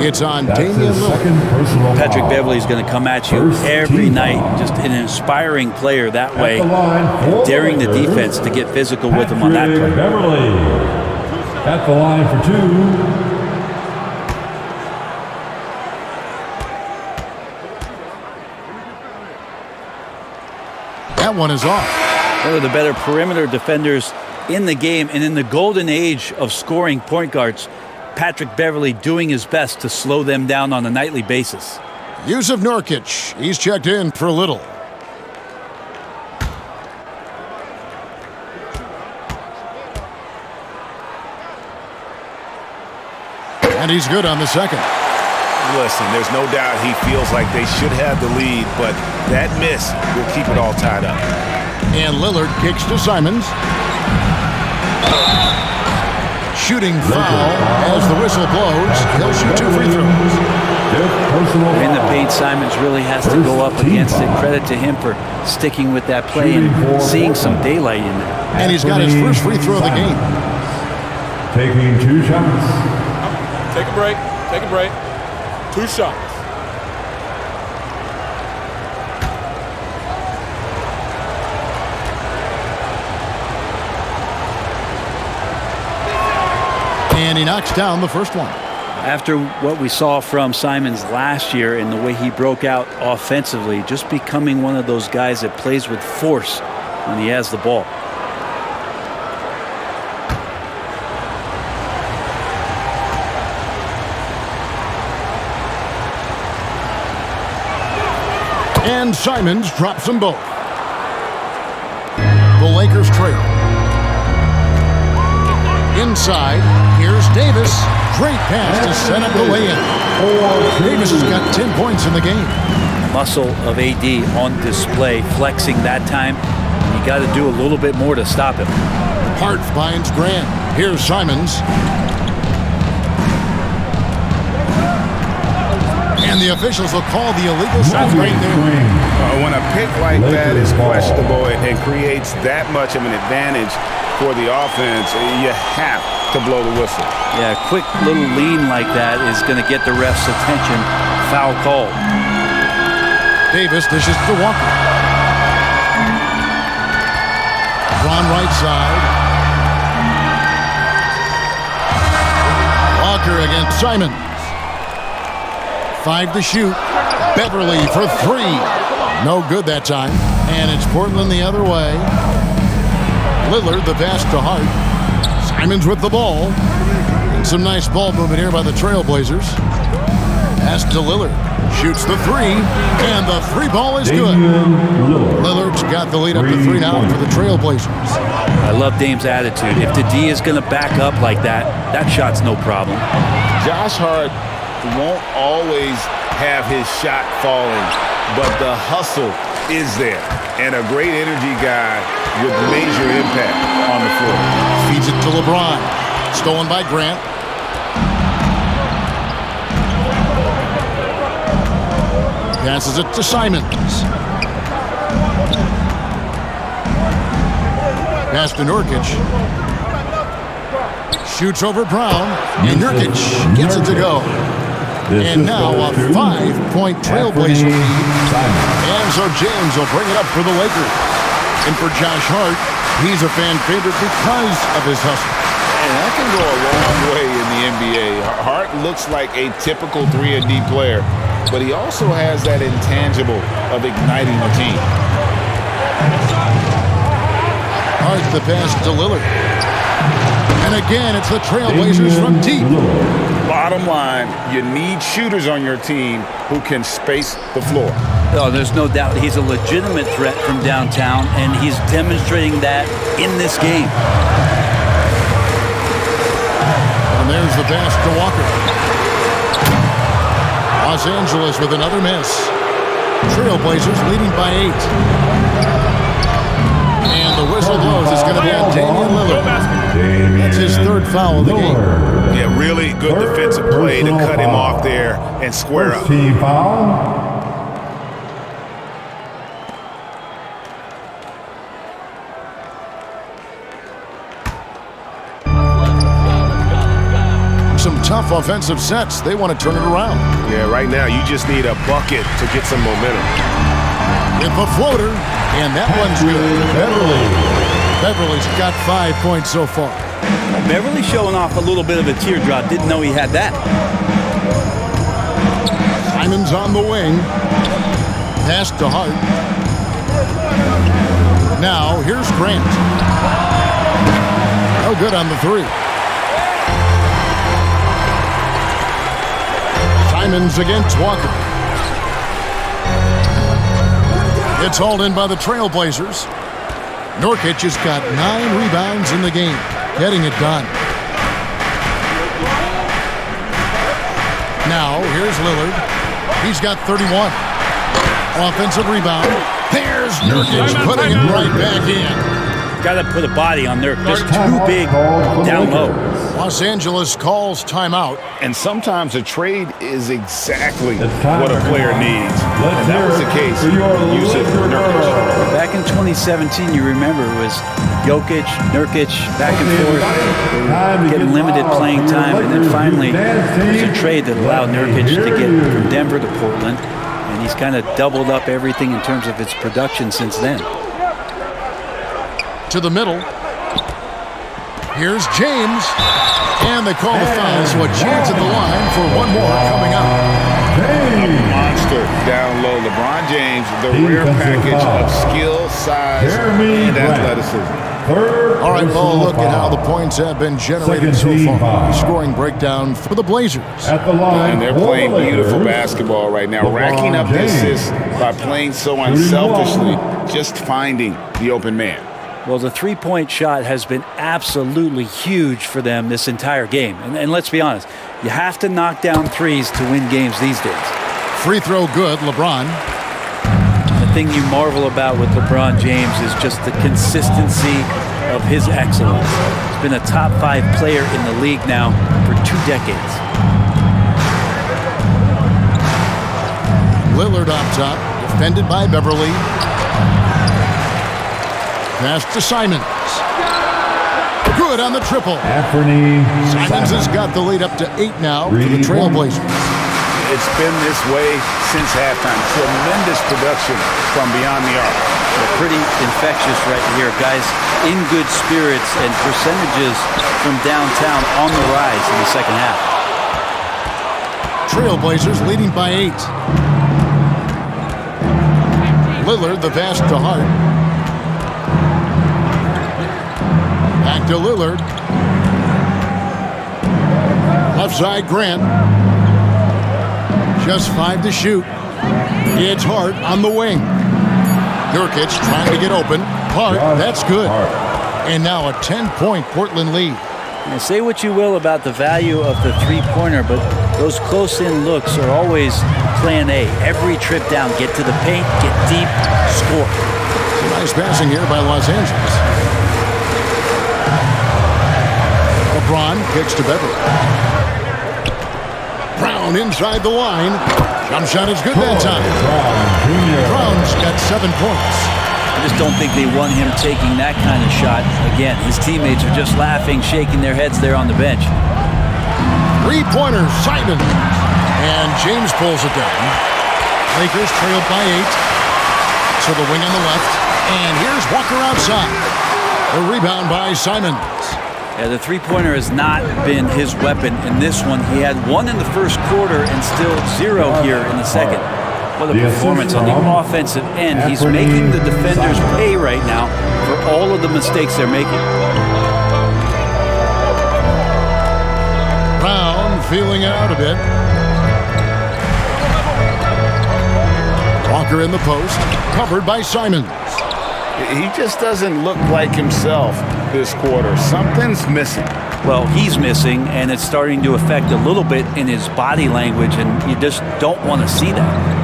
It's on Damian Lillard. Patrick Beverley is going to come at you every night. Just an inspiring player that way, daring the defense to get physical with him on that play. Beverley at the line for 2. That one is off. One of the better perimeter defenders in the game, and in the golden age of scoring point guards, Patrick Beverley doing his best to slow them down on a nightly basis. Yusuf Nurkic, he's checked in for Little. And he's good on the second. Listen, there's no doubt he feels like they should have the lead, but that miss will keep it all tied up. And Lillard kicks to Simons. Shooting foul as the whistle blows. He'll shoot 2 free throws. In the paint, Simons really has to go up against it. Credit to him for sticking with that play and seeing some daylight in it. And he's got his first free throw of the game. Taking 2 shots. Take a break. Take a break. 2 shots. And he knocks down the first one. After what we saw from Simons last year and the way he broke out offensively, just becoming one of those guys that plays with force when he has the ball. And Simons drops them both. The Lakers trail. Inside, here's Davis. Great pass to set up the lay-in. Davis has got 10 points in the game. Muscle of AD on display, flexing that time. You got to do a little bit more to stop him. Hart finds Grant. Here's Simons. And the officials will call the illegal shot right there. When a pick like that is questionable and creates that much of an advantage for the offense, you have to blow the whistle. Yeah, a quick little lean like that is going to get the ref's attention. Foul call. Davis dishes to Walker. Ron right side. Walker against Simons. 5 to shoot. Beverly for 3. No good that time. And it's Portland the other way. Lillard the pass to Hart. Simons with the ball. And some nice ball movement here by the Trailblazers. Pass to Lillard. Shoots the 3. And the 3 ball is good. Lillard's got the lead up to 3 now for the Trailblazers. I love Dame's attitude. If the D is going to back up like that, that shot's no problem. Josh Hart won't always have his shot falling, but the hustle is there. And a great energy guy with major impact on the floor. Feeds it to LeBron. Stolen by Grant. Passes it to Simons. Pass to Nurkic. Shoots over Brown. And Nurkic gets it to go. And now a 5-point Trailblazer lead. And so James will bring it up for the Lakers. And for Josh Hart, he's a fan favorite because of his hustle. And that can go a long way in the NBA. Hart looks like a typical 3-and-D player, but he also has that intangible of igniting the team. Hart the pass to Lillard. And again, it's the Trailblazers from deep. Bottom line, you need shooters on your team who can space the floor. Oh, there's no doubt he's a legitimate threat from downtown, and he's demonstrating that in this game. And there's the pass to Walker. Los Angeles with another miss. Trailblazers leading by 8. And the whistle blows. It's going to be on Damian Lillard. That's his 3rd foul of the game. Yeah, really good defensive play to cut him off there and square up. Team foul. Some tough offensive sets. They want to turn it around. Yeah, right now you just need a bucket to get some momentum. With a floater, and that one's good. Beverly's got 5 points so far. Beverly showing off a little bit of a teardrop. Didn't know he had that. Simons on the wing. Pass to Hart. Now, here's Grant. No good on the 3. Simons against Walker. It's hauled in by the Trailblazers. Nurkic has got 9 rebounds in the game, getting it done. Now, here's Lillard. He's got 31. Offensive rebound. There's Nurkic putting it right back in. Got to put a body on there. Just too big down low. Los Angeles calls timeout. And sometimes a trade is exactly what a player needs. And that was the case with Yusuf Nurkic. Back in 2017, you remember, it was Jokic, Nurkic, back and forth. They were getting limited playing time. And then finally, there's a trade that allowed Nurkic to get from Denver to Portland. And he's kind of doubled up everything in terms of its production since then. To the middle. Here's James. And they call the foul, so a chance at the line for one more coming up. A monster down low. LeBron James, the rare package of skill, size, and athleticism. All right, well, look at how the points have been generated so far. Scoring breakdown for the Blazers. And they're playing beautiful basketball right now, racking up the assists by playing so unselfishly, just finding the open man. Well, the three-point shot has been absolutely huge for them this entire game. And let's be honest, you have to knock down threes to win games these days. Free throw good, LeBron. The thing you marvel about with LeBron James is just the consistency of his excellence. He's been a top 5 player in the league now for 2 decades. Lillard up top, defended by Beverly. Pass to Simons. Good on the triple. Simons has got the lead up to 8 now for the Trailblazers. It's been this way since halftime. Tremendous production from beyond the arc. They're pretty infectious right here, guys. In good spirits and percentages from downtown on the rise in the second half. Trailblazers leading by 8. Lillard, the pass to Hart. Back to Lillard. Left side, Grant. Just 5 to shoot. It's Hart on the wing. Nurkic trying to get open. Hart, that's good. And now a 10-point Portland lead. Now, say what you will about the value of the three-pointer, but those close-in looks are always plan A. Every trip down, get to the paint, get deep, score. Nice passing here by Los Angeles. LeBron kicks to Beverly. Brown inside the line. Jump shot is good that time. Brown's got 7 points. I just don't think they want him taking that kind of shot. Again, his teammates are just laughing, shaking their heads there on the bench. 3-pointer, Simon. And James pulls it down. Lakers trailed by 8. To the wing on the left. And here's Walker outside. A rebound by Simons. Yeah, the three-pointer has not been his weapon in this one. He had 1 in the first quarter and still 0 here in the second. What a performance on the offensive end. He's making the defenders pay right now for all of the mistakes they're making. Brown feeling it out a bit. Walker in the post, covered by Simons. He just doesn't look like himself this quarter. Something's missing. Well, he's missing, and it's starting to affect a little bit in his body language, and you just don't want to see that.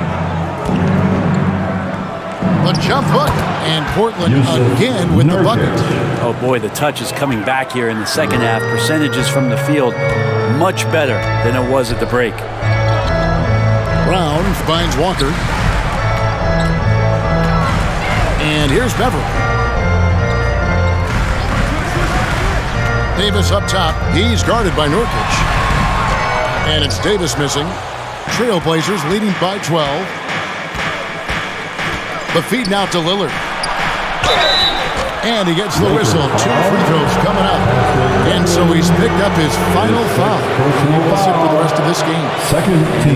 The jump hook, and Portland again with the bucket. Oh boy, the touch is coming back here in the second half. Percentages from the field much better than it was at the break. Brown finds Walker. And here's Beverly. Davis up top. He's guarded by Nurkic. And it's Davis missing. Trailblazers leading by 12. The feed now to Lillard. And he gets the whistle. 2 free throws coming up. And so he's picked up his final foul. He will sit for the rest of this game.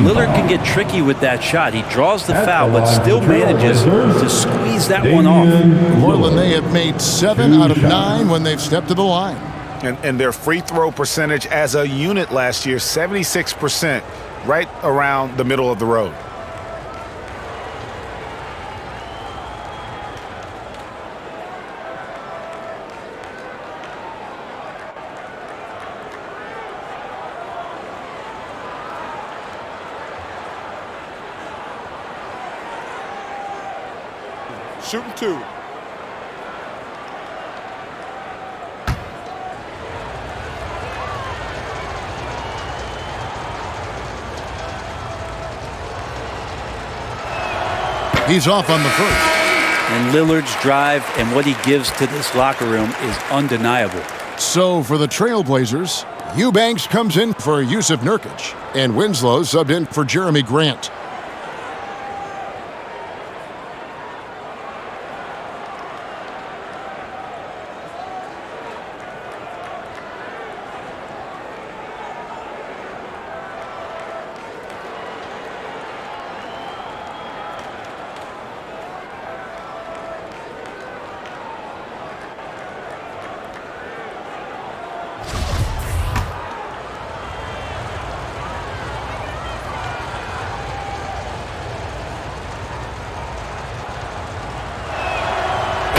Lillard can get tricky with that shot. He draws the foul, but still manages to squeeze that one off. Portland, they have made 7 out of 9 when they've stepped to the line. And their free throw percentage as a unit last year, 76%, right around the middle of the road. Shooting 2. He's off on the first. And Lillard's drive and what he gives to this locker room is undeniable. So for the Trailblazers, Eubanks comes in for Yusuf Nurkic, and Winslow subbed in for Jeremy Grant.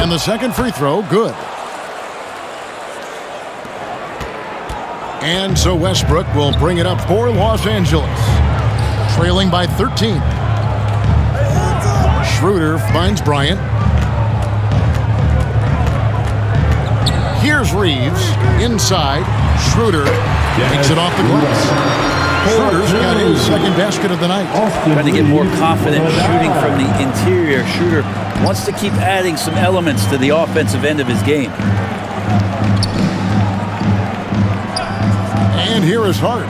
And the second free throw, good. And so Westbrook will bring it up for Los Angeles, trailing by 13. Schroeder finds Bryant. Here's Reeves inside. Schroeder takes it off the glass. Schroeder's got his second basket of the night. Trying to get more confident shooting from the interior. Schroeder wants to keep adding some elements to the offensive end of his game. And here is Hart.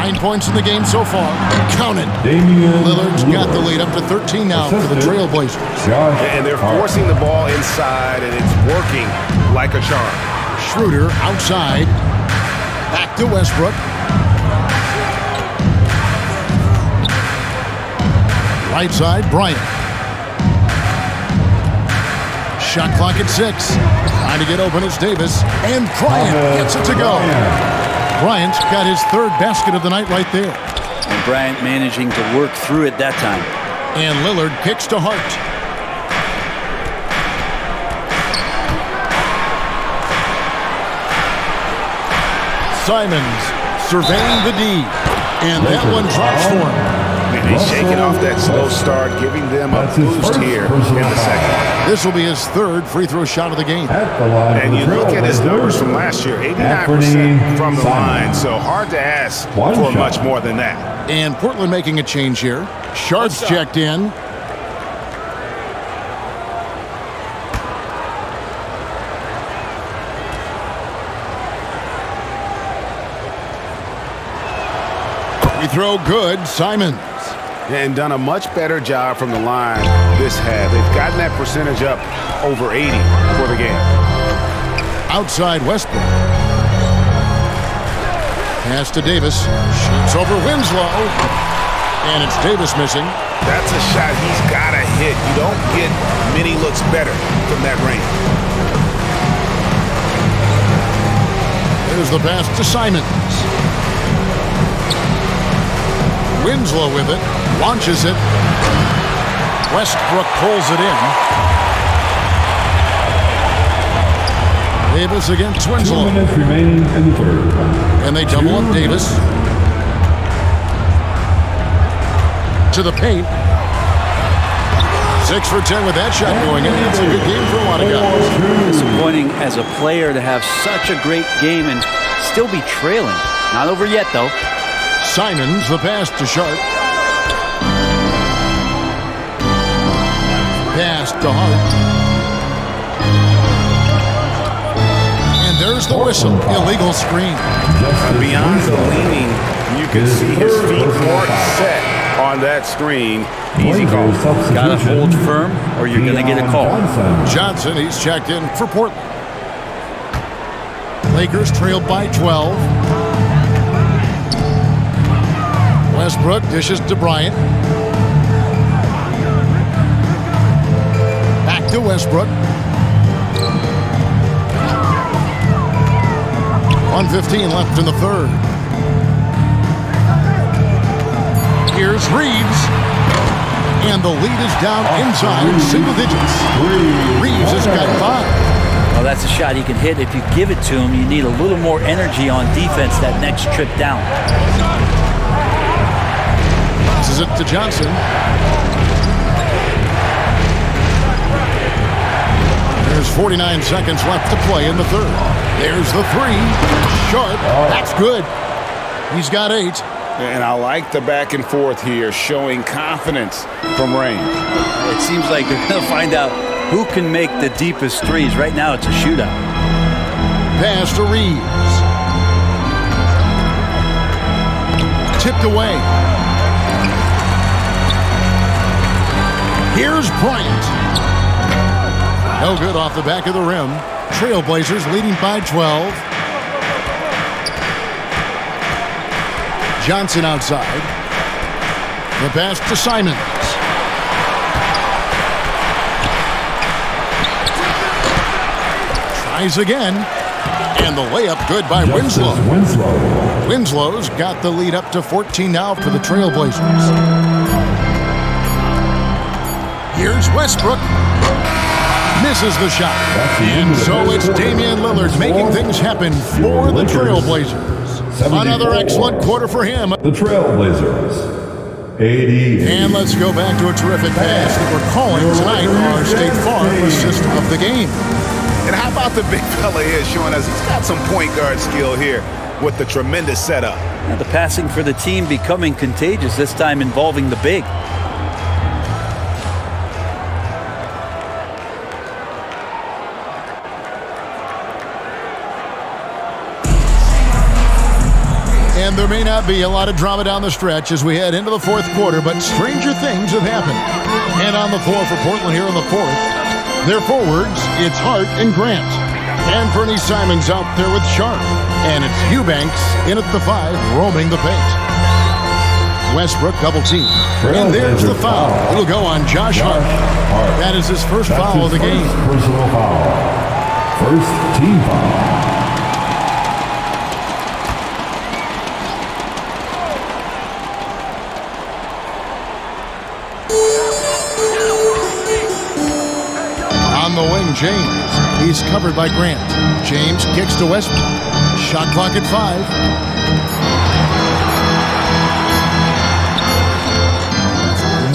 9 points in the game so far. Count it. Lillard's got the lead up to 13 now for the Trailblazers. And they're forcing the ball inside, and it's working like a charm. Schroeder outside. Back to Westbrook. Right side, Bryant. Shot clock at 6. Trying to get open is Davis. And Bryant gets it to go. Bryant's got his third basket of the night right there. And Bryant managing to work through it that time. And Lillard kicks to Hart. Simons surveying the D. And that one drops for him. And he's shaking off that slow start, giving them a boost here in the second. This will be his third free throw shot of the game. And you look at his numbers from last year, 89% from the line, so hard to ask for much more than that. And Portland making a change here. Sharp's checked in. Free throw good, Simons. And done a much better job from the line this half. They've gotten that percentage up over 80 for the game. Outside Westbrook. Pass to Davis. Shoots over Winslow. And it's Davis missing. That's a shot he's got to hit. You don't get many looks better from that range. There's the pass to Simons. Winslow with it, launches it. Westbrook pulls it in. Davis against Winslow. 2 minutes remaining in the third. And they double up Davis. To the paint. 6 for 10 with that shot going in. It's a good game for a lot of guys. Disappointing as a player to have such a great game and still be trailing. Not over yet, though. Simons, the pass to Sharp. Pass to Hart. And there's the whistle. Illegal screen. Beyond the leaning, you can see his feet weren't set on that screen. Easy call. Gotta hold firm or you're gonna get a call. Johnson, he's checked in for Portland. Lakers trailed by 12. Westbrook dishes to Bryant. Back to Westbrook. 1:15 left in the third. Here's Reeves. And the lead is down inside single digits. Reeves has got 5. Well, that's a shot he can hit. If you give it to him, you need a little more energy on defense that next trip down. Passes it to Johnson. There's 49 seconds left to play in the third. There's the 3. Sharp. That's good. He's got 8. And I like the back and forth here, showing confidence from range. It seems like they're going to find out who can make the deepest threes. Right now, it's a shootout. Pass to Reeves. Tipped away. Here's Bryant. No good off the back of the rim. Trailblazers leading by 12. Johnson outside. The pass to Simons. Tries again. And the layup good by Winslow. Winslow's got the lead up to 14 now for the Trailblazers. Here's Westbrook. misses the shot. And so it's Damian Lillard making things happen for the Trailblazers. Another excellent quarter for him. The Trailblazers. 80. And let's go back to a terrific pass that we're calling tonight our State Farm assist of the game. And how about the big fella here showing us he's got some point guard skill here with the tremendous setup. Now the passing for the team becoming contagious, this time involving the big. And there may not be a lot of drama down the stretch as we head into the fourth quarter, but stranger things have happened. And on the floor for Portland here in the fourth, their forwards, it's Hart and Grant. And Bernie Simon's out there with Sharp. And it's Eubanks in at the 5, roaming the paint. Westbrook double team. And there's the foul. It'll go on Josh Hart. That is his first foul of the game. Personal foul. First team foul. On the wing, James. He's covered by Grant. James kicks to Westbrook. Shot clock at 5.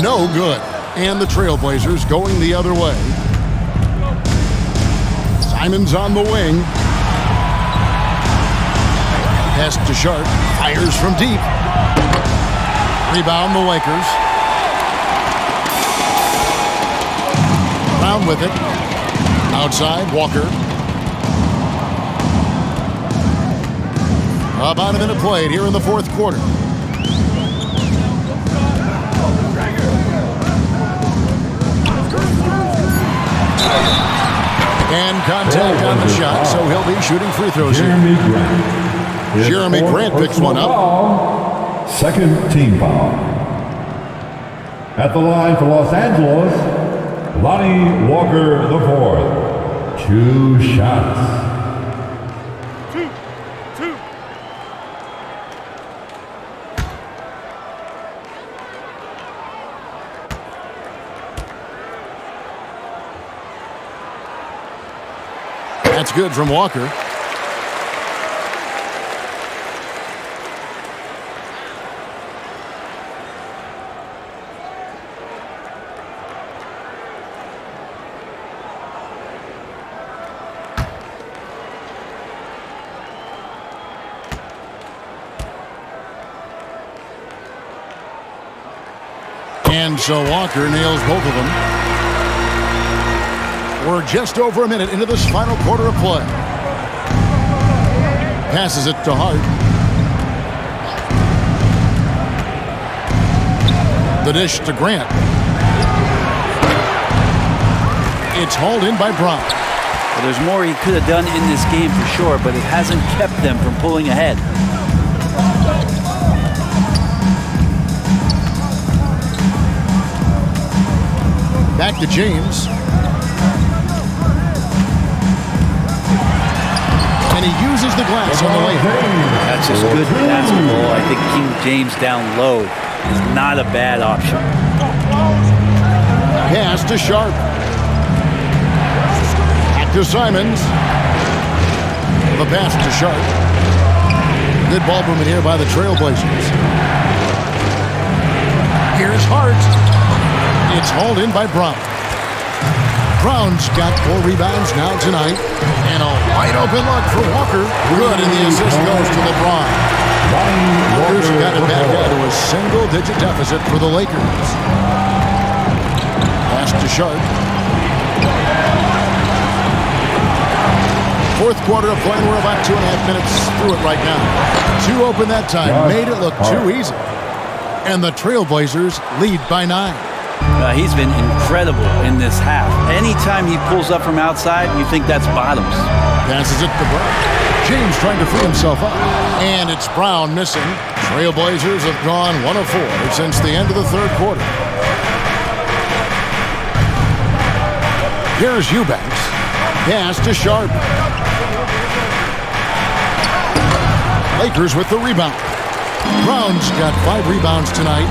No good. And the Trailblazers going the other way. Simon's on the wing. Pass to Sharp. Fires from deep. Rebound the Lakers. Brown with it. Outside, Walker. About a minute played here in the fourth quarter. And contact on the shot, so he'll be shooting free throws here. Jeremy Grant picks one up. Second team foul. At the line for Los Angeles, Lonnie Walker IV. 2 shots. Two. That's good from Walker. And so Walker nails both of them. We're just over a minute into this final quarter of play. Passes it to Hart. The dish to Grant. It's hauled in by Brown. Well, there's more he could have done in this game for sure, but it hasn't kept them from pulling ahead. Back to James. And he uses the glass on the layup. That's just good basketball. I think keeping James down low is not a bad option. Pass to Sharp. Back to Simons. The pass to Sharp. Good ball movement here by the Trailblazers. Here's Hart. It's hauled in by Brown. Brown's got 4 rebounds now tonight. And a wide open look for Walker. Good, and the assist goes to LeBron. Walker's got it back down to a single-digit deficit for the Lakers. Pass to Sharp. Fourth quarter of play. We're about 2.5 minutes through it right now. 2 open that time. Made it look too easy. And the Trailblazers lead by 9. He's been incredible in this half. Anytime he pulls up from outside, you think that's bottoms. Passes it to Brown. James trying to free himself up. And it's Brown missing. Trailblazers have gone 1 of 4 since the end of the third quarter. Here's Eubanks. Pass to Sharp. Lakers with the rebound. Brown's got 5 rebounds tonight.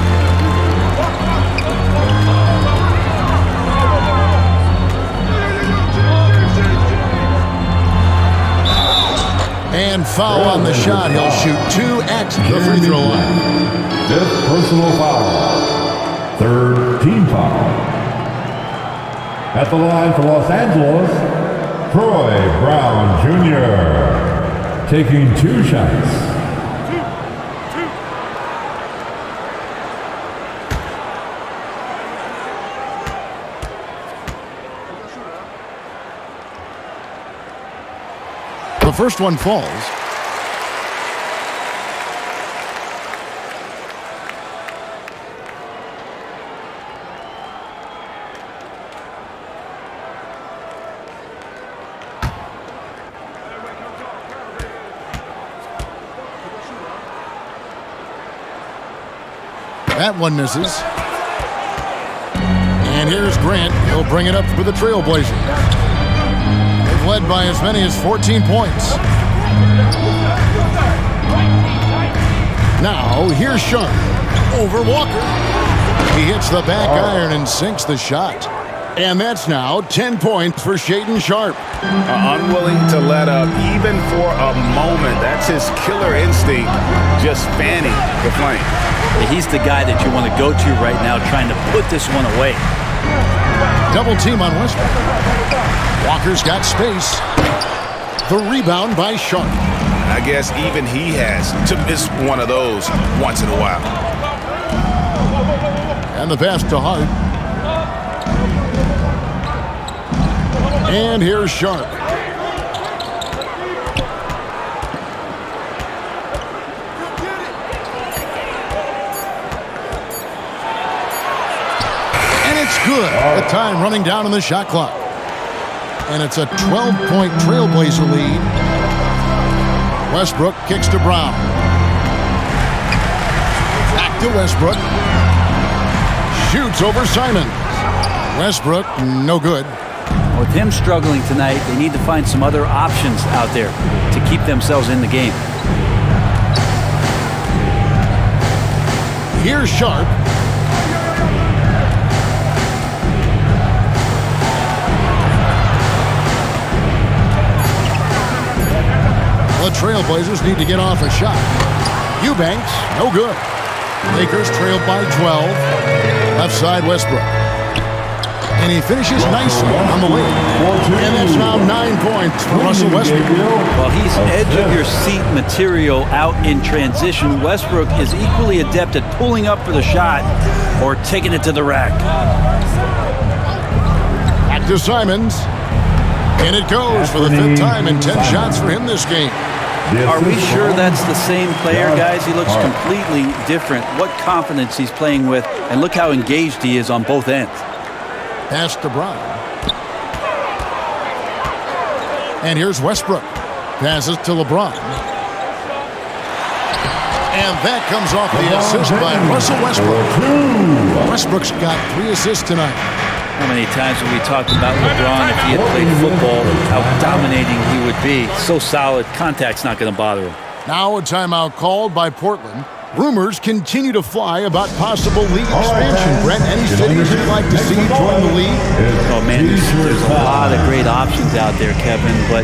And foul on the shot. He'll shoot 2 at the free throw line. 5th personal foul. 3rd team foul. At the line for Los Angeles, Troy Brown Jr. taking 2 shots. The first one falls. That one misses. And here's Grant. He'll bring it up for the Trailblazers. They've led by as many as 14 points. Now, here's Sharp over Walker. He hits the back iron and sinks the shot. And that's now 10 points for Shaedon Sharp. Unwilling to let up even for a moment. That's his killer instinct, just fanning the flame. He's the guy that you want to go to right now, trying to put this one away. Double team on Westbrook. Walker's got space. The rebound by Sharp. I guess even he has to miss one of those once in a while. And the pass to Hart. And here's Sharp. And it's good. The time running down on the shot clock. And it's a 12-point Trailblazer lead. Westbrook kicks to Brown. Back to Westbrook. Shoots over Simons. Westbrook, no good. With him struggling tonight, they need to find some other options out there to keep themselves in the game. Here's Sharp. The Trailblazers need to get off a shot. Eubanks, no good. Lakers trailed by 12. Left side, Westbrook. And he finishes nicely on the lead. And that's now 9 points for Russell Westbrook. Well, he's edge-of-your-seat material out in transition. Westbrook is equally adept at pulling up for the shot or taking it to the rack. Back to Simons. And it goes for the 5th time and 10 shots for him this game. Are we sure that's the same player, guys? He looks completely different. What confidence he's playing with, and look how engaged he is on both ends. Pass to Brown. And here's Westbrook. Passes to LeBron. And that comes off the assist by Russell Westbrook. Westbrook's got 3 assists tonight. How many times have we talked about LeBron, if he had played football, how dominating he would be. So solid, contact's not going to bother him. Now a timeout called by Portland. Rumors continue to fly about possible league expansion. Brent, any cities you'd like to see join the league? Oh, man, there's a lot of great options out there, Kevin, but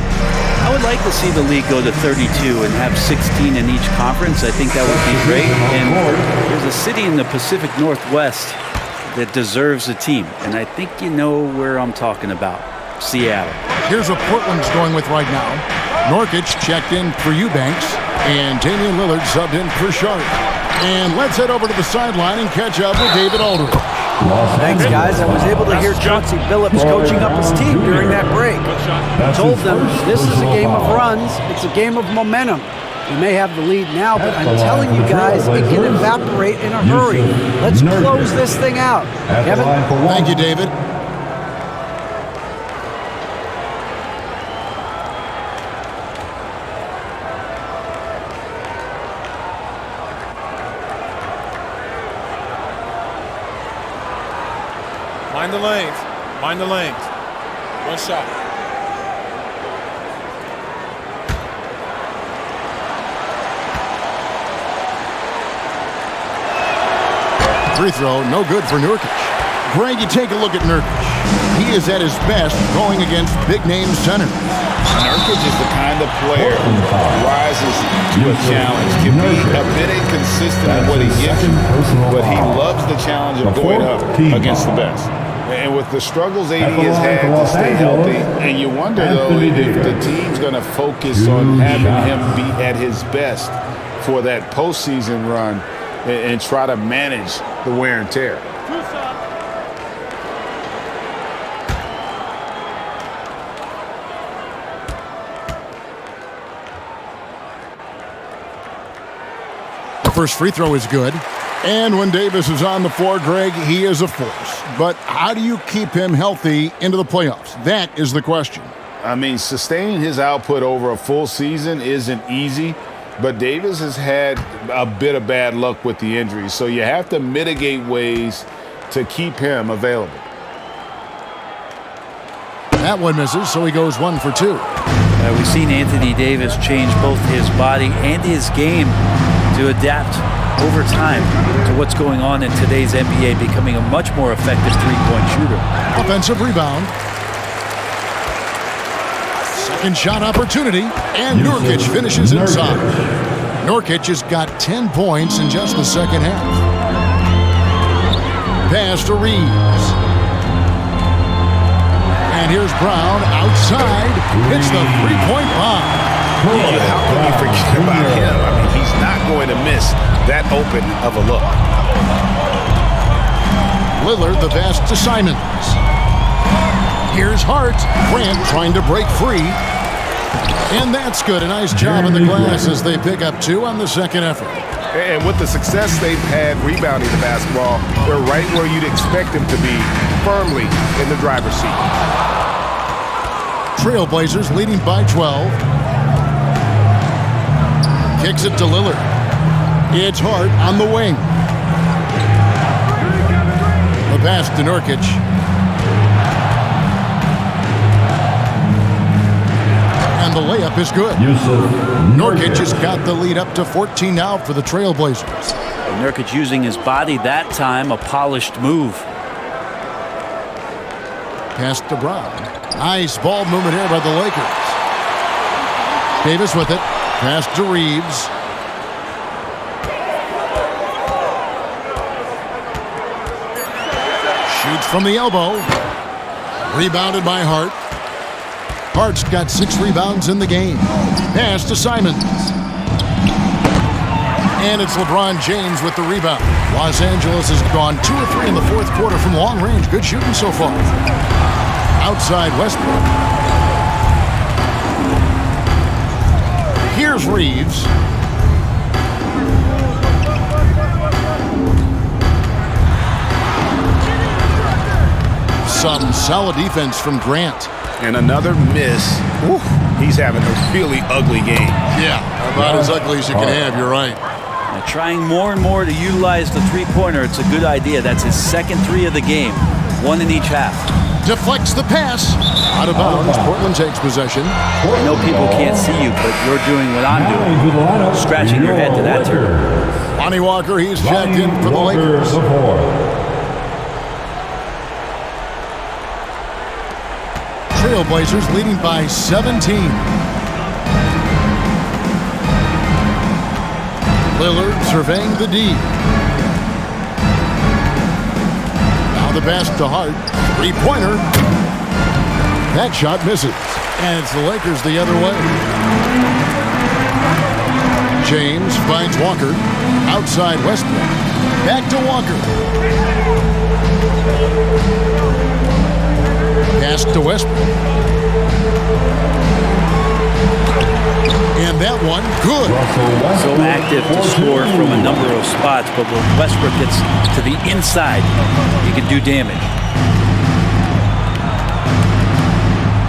I would like to see the league go to 32 and have 16 in each conference. I think that would be great. And there's a city in the Pacific Northwest that deserves a team, and I think you know where I'm talking about. Seattle. Here's what Portland's going with right now. Nurkic checked in for Eubanks, and Damian Lillard subbed in for Sharp. And let's head over to the sideline and catch up with David Aldridge. Thanks, guys. I was able to hear Chauncey Billups coaching up his team during that break. I told them this is a game of runs. It's a game of momentum. We may have the lead now, but I'm telling you guys, it can evaporate in a hurry. Let's close this thing out. Kevin? Thank you, David. Mind the lanes. Mind the lanes. One shot. Free throw, no good for Nurkic. Greg, you take a look at Nurkic. He is at his best going against big-name centers. Nurkic is the kind of player who rises to a challenge. Can be a bit inconsistent in what he gives you, but he loves the challenge of going up against the best. And with the struggles AD has had to stay healthy, and you wonder, though, if the team's going to focus on having him be at his best for that postseason run and try to manage the wear and tear. The first free throw is good. And when Davis is on the floor, Greg, he is a force. But how do you keep him healthy into the playoffs? That is the question. I mean, sustaining his output over a full season isn't easy, but Davis has had a bit of bad luck with the injuries, so you have to mitigate ways to keep him available. That one misses, so he goes 1 for 2. We've seen Anthony Davis change both his body and his game to adapt over time to what's going on in today's NBA, becoming a much more effective three-point shooter. Offensive rebound. Second shot opportunity, and Nurkic finishes inside. Nurkic has got 10 points in just the second half. Pass to Reeves. And here's Brown outside. Hits the three-point bomb. How can you forget about him? I mean, he's not going to miss that open of a look. Lillard the pass to Simons. Here's Hart. Grant trying to break free. And that's good. A nice job in the glass as they pick up 2 on the second effort. And with the success they've had rebounding the basketball, they're right where you'd expect them to be, firmly in the driver's seat. Trailblazers leading by 12. Kicks it to Lillard. It's Hart on the wing. The pass to Nurkic. And the layup is good. Nurkic has got the lead up to 14 now for the Trailblazers. Nurkic using his body that time, a polished move. Pass to Brown. Nice ball movement here by the Lakers. Davis with it. Pass to Reeves. Shoots from the elbow. Rebounded by Hart. Hart's got 6 rebounds in the game. Pass to Simons. And it's LeBron James with the rebound. Los Angeles has gone 2 or 3 in the fourth quarter from long range. Good shooting so far. Outside Westbrook. Here's Reeves. Some solid defense from Grant. And another miss. Whew, he's having a really ugly game. Yeah, about as ugly as you can have, you're right. Now trying more and more to utilize the three-pointer. It's a good idea. That's his second 3 of the game. 1 in each half. Deflects the pass. Out of bounds. Portland takes possession. I know people can't see you, but you're doing what I'm doing. Scratching your head to that tune. Lonnie Walker, he's checked in for the Lakers. Trailblazers leading by 17. Lillard surveying the D. Now the pass to Hart. Three-pointer. That shot misses. And it's the Lakers the other way. James finds Walker. Outside Westbrook. Back to Walker. Pass to Westbrook. And that one, good. So active to score from a number of spots, but when Westbrook gets to the inside, he can do damage.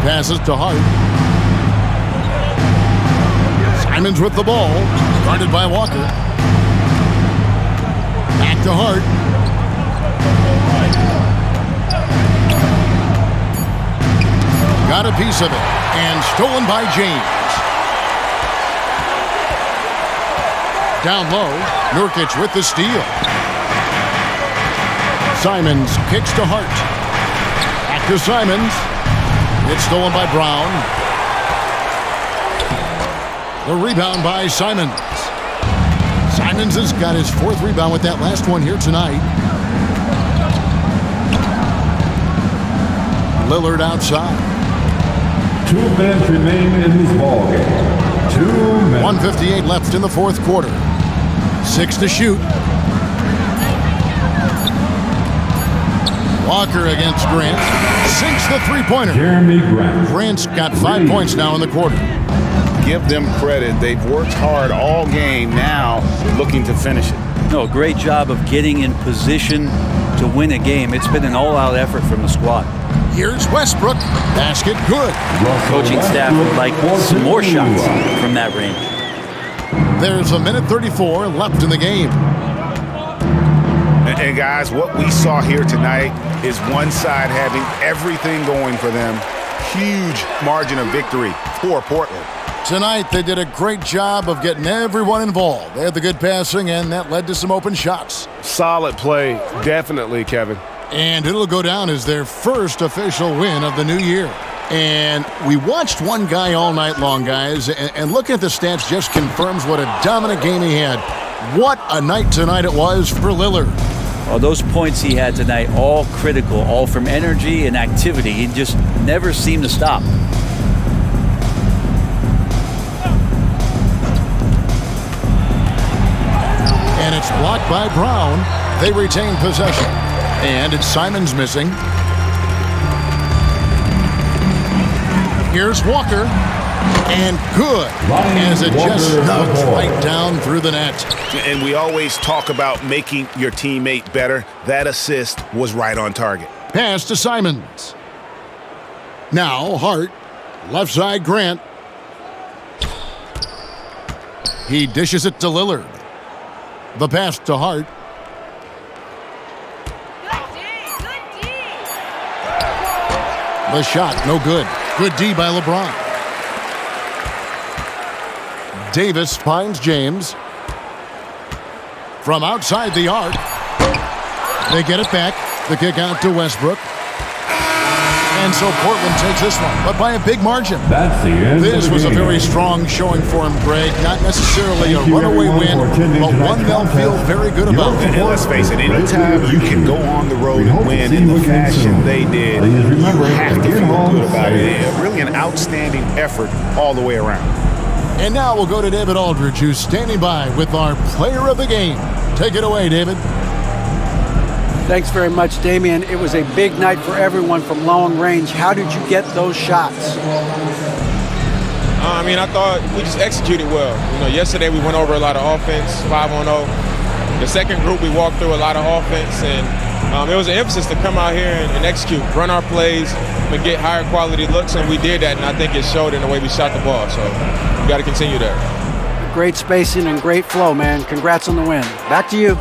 Passes to Hart. Simons with the ball. Guarded by Walker. Back to Hart. Got a piece of it. And stolen by James. Down low. Nurkic with the steal. Simons kicks to Hart. Back to Simons. It's stolen by Brown. The rebound by Simons. Simons has got his 4th rebound with that last one here tonight. Lillard outside. 2 minutes remain in this ballgame. 2 minutes. 1:58 left in the 4th quarter. 6 to shoot. Walker against Grant. Sinks the three-pointer. Jeremy Grant. Grant's got 5 points now in the quarter. Give them credit. They've worked hard all game, now looking to finish it. No, great job of getting in position to win a game. It's been an all-out effort from the squad. Here's Westbrook. Basket good. Coaching staff would like some more shots from that range. There's 1:34 left in the game. And guys, what we saw here tonight is one side having everything going for them. Huge margin of victory for Portland. Tonight, they did a great job of getting everyone involved. They had the good passing, and that led to some open shots. Solid play, definitely, Kevin. And it'll go down as their first official win of the new year. And we watched one guy all night long, guys, and looking at the stats just confirms what a dominant game he had. What a night tonight it was for Lillard. Well, those points he had tonight, all critical, all from energy and activity. He just never seemed to stop. And it's blocked by Brown. They retain possession. And it's Simons missing. Here's Walker. And good, as it just snugs right down through the net. And we always talk about making your teammate better. That assist was right on target. Pass to Simons. Now Hart, left side Grant. He dishes it to Lillard. The pass to Hart. The shot, no good. Good D by LeBron. Davis finds James. From outside the arc. They get it back. The kick out to Westbrook. And so Portland takes this one, but by a big margin. That's the end. This was a very strong showing for him, Greg. Not necessarily a runaway win, but one they'll feel very good about. And let's face it, anytime you can go on the road and win in the fashion they did, you have to feel good about it. Really an outstanding effort all the way around. And now we'll go to David Aldridge, who's standing by with our player of the game. Take it away, David. Thanks very much, Damian. It was a big night for everyone from long range. How did you get those shots? I thought we just executed well. Yesterday we went over a lot of offense, 5-on-0. The second group, we walked through a lot of offense, and it was an emphasis to come out here and execute, run our plays, and get higher quality looks, and we did that, and I think it showed in the way we shot the ball. So we got to continue that. Great spacing and great flow, man. Congrats on the win. Back to you.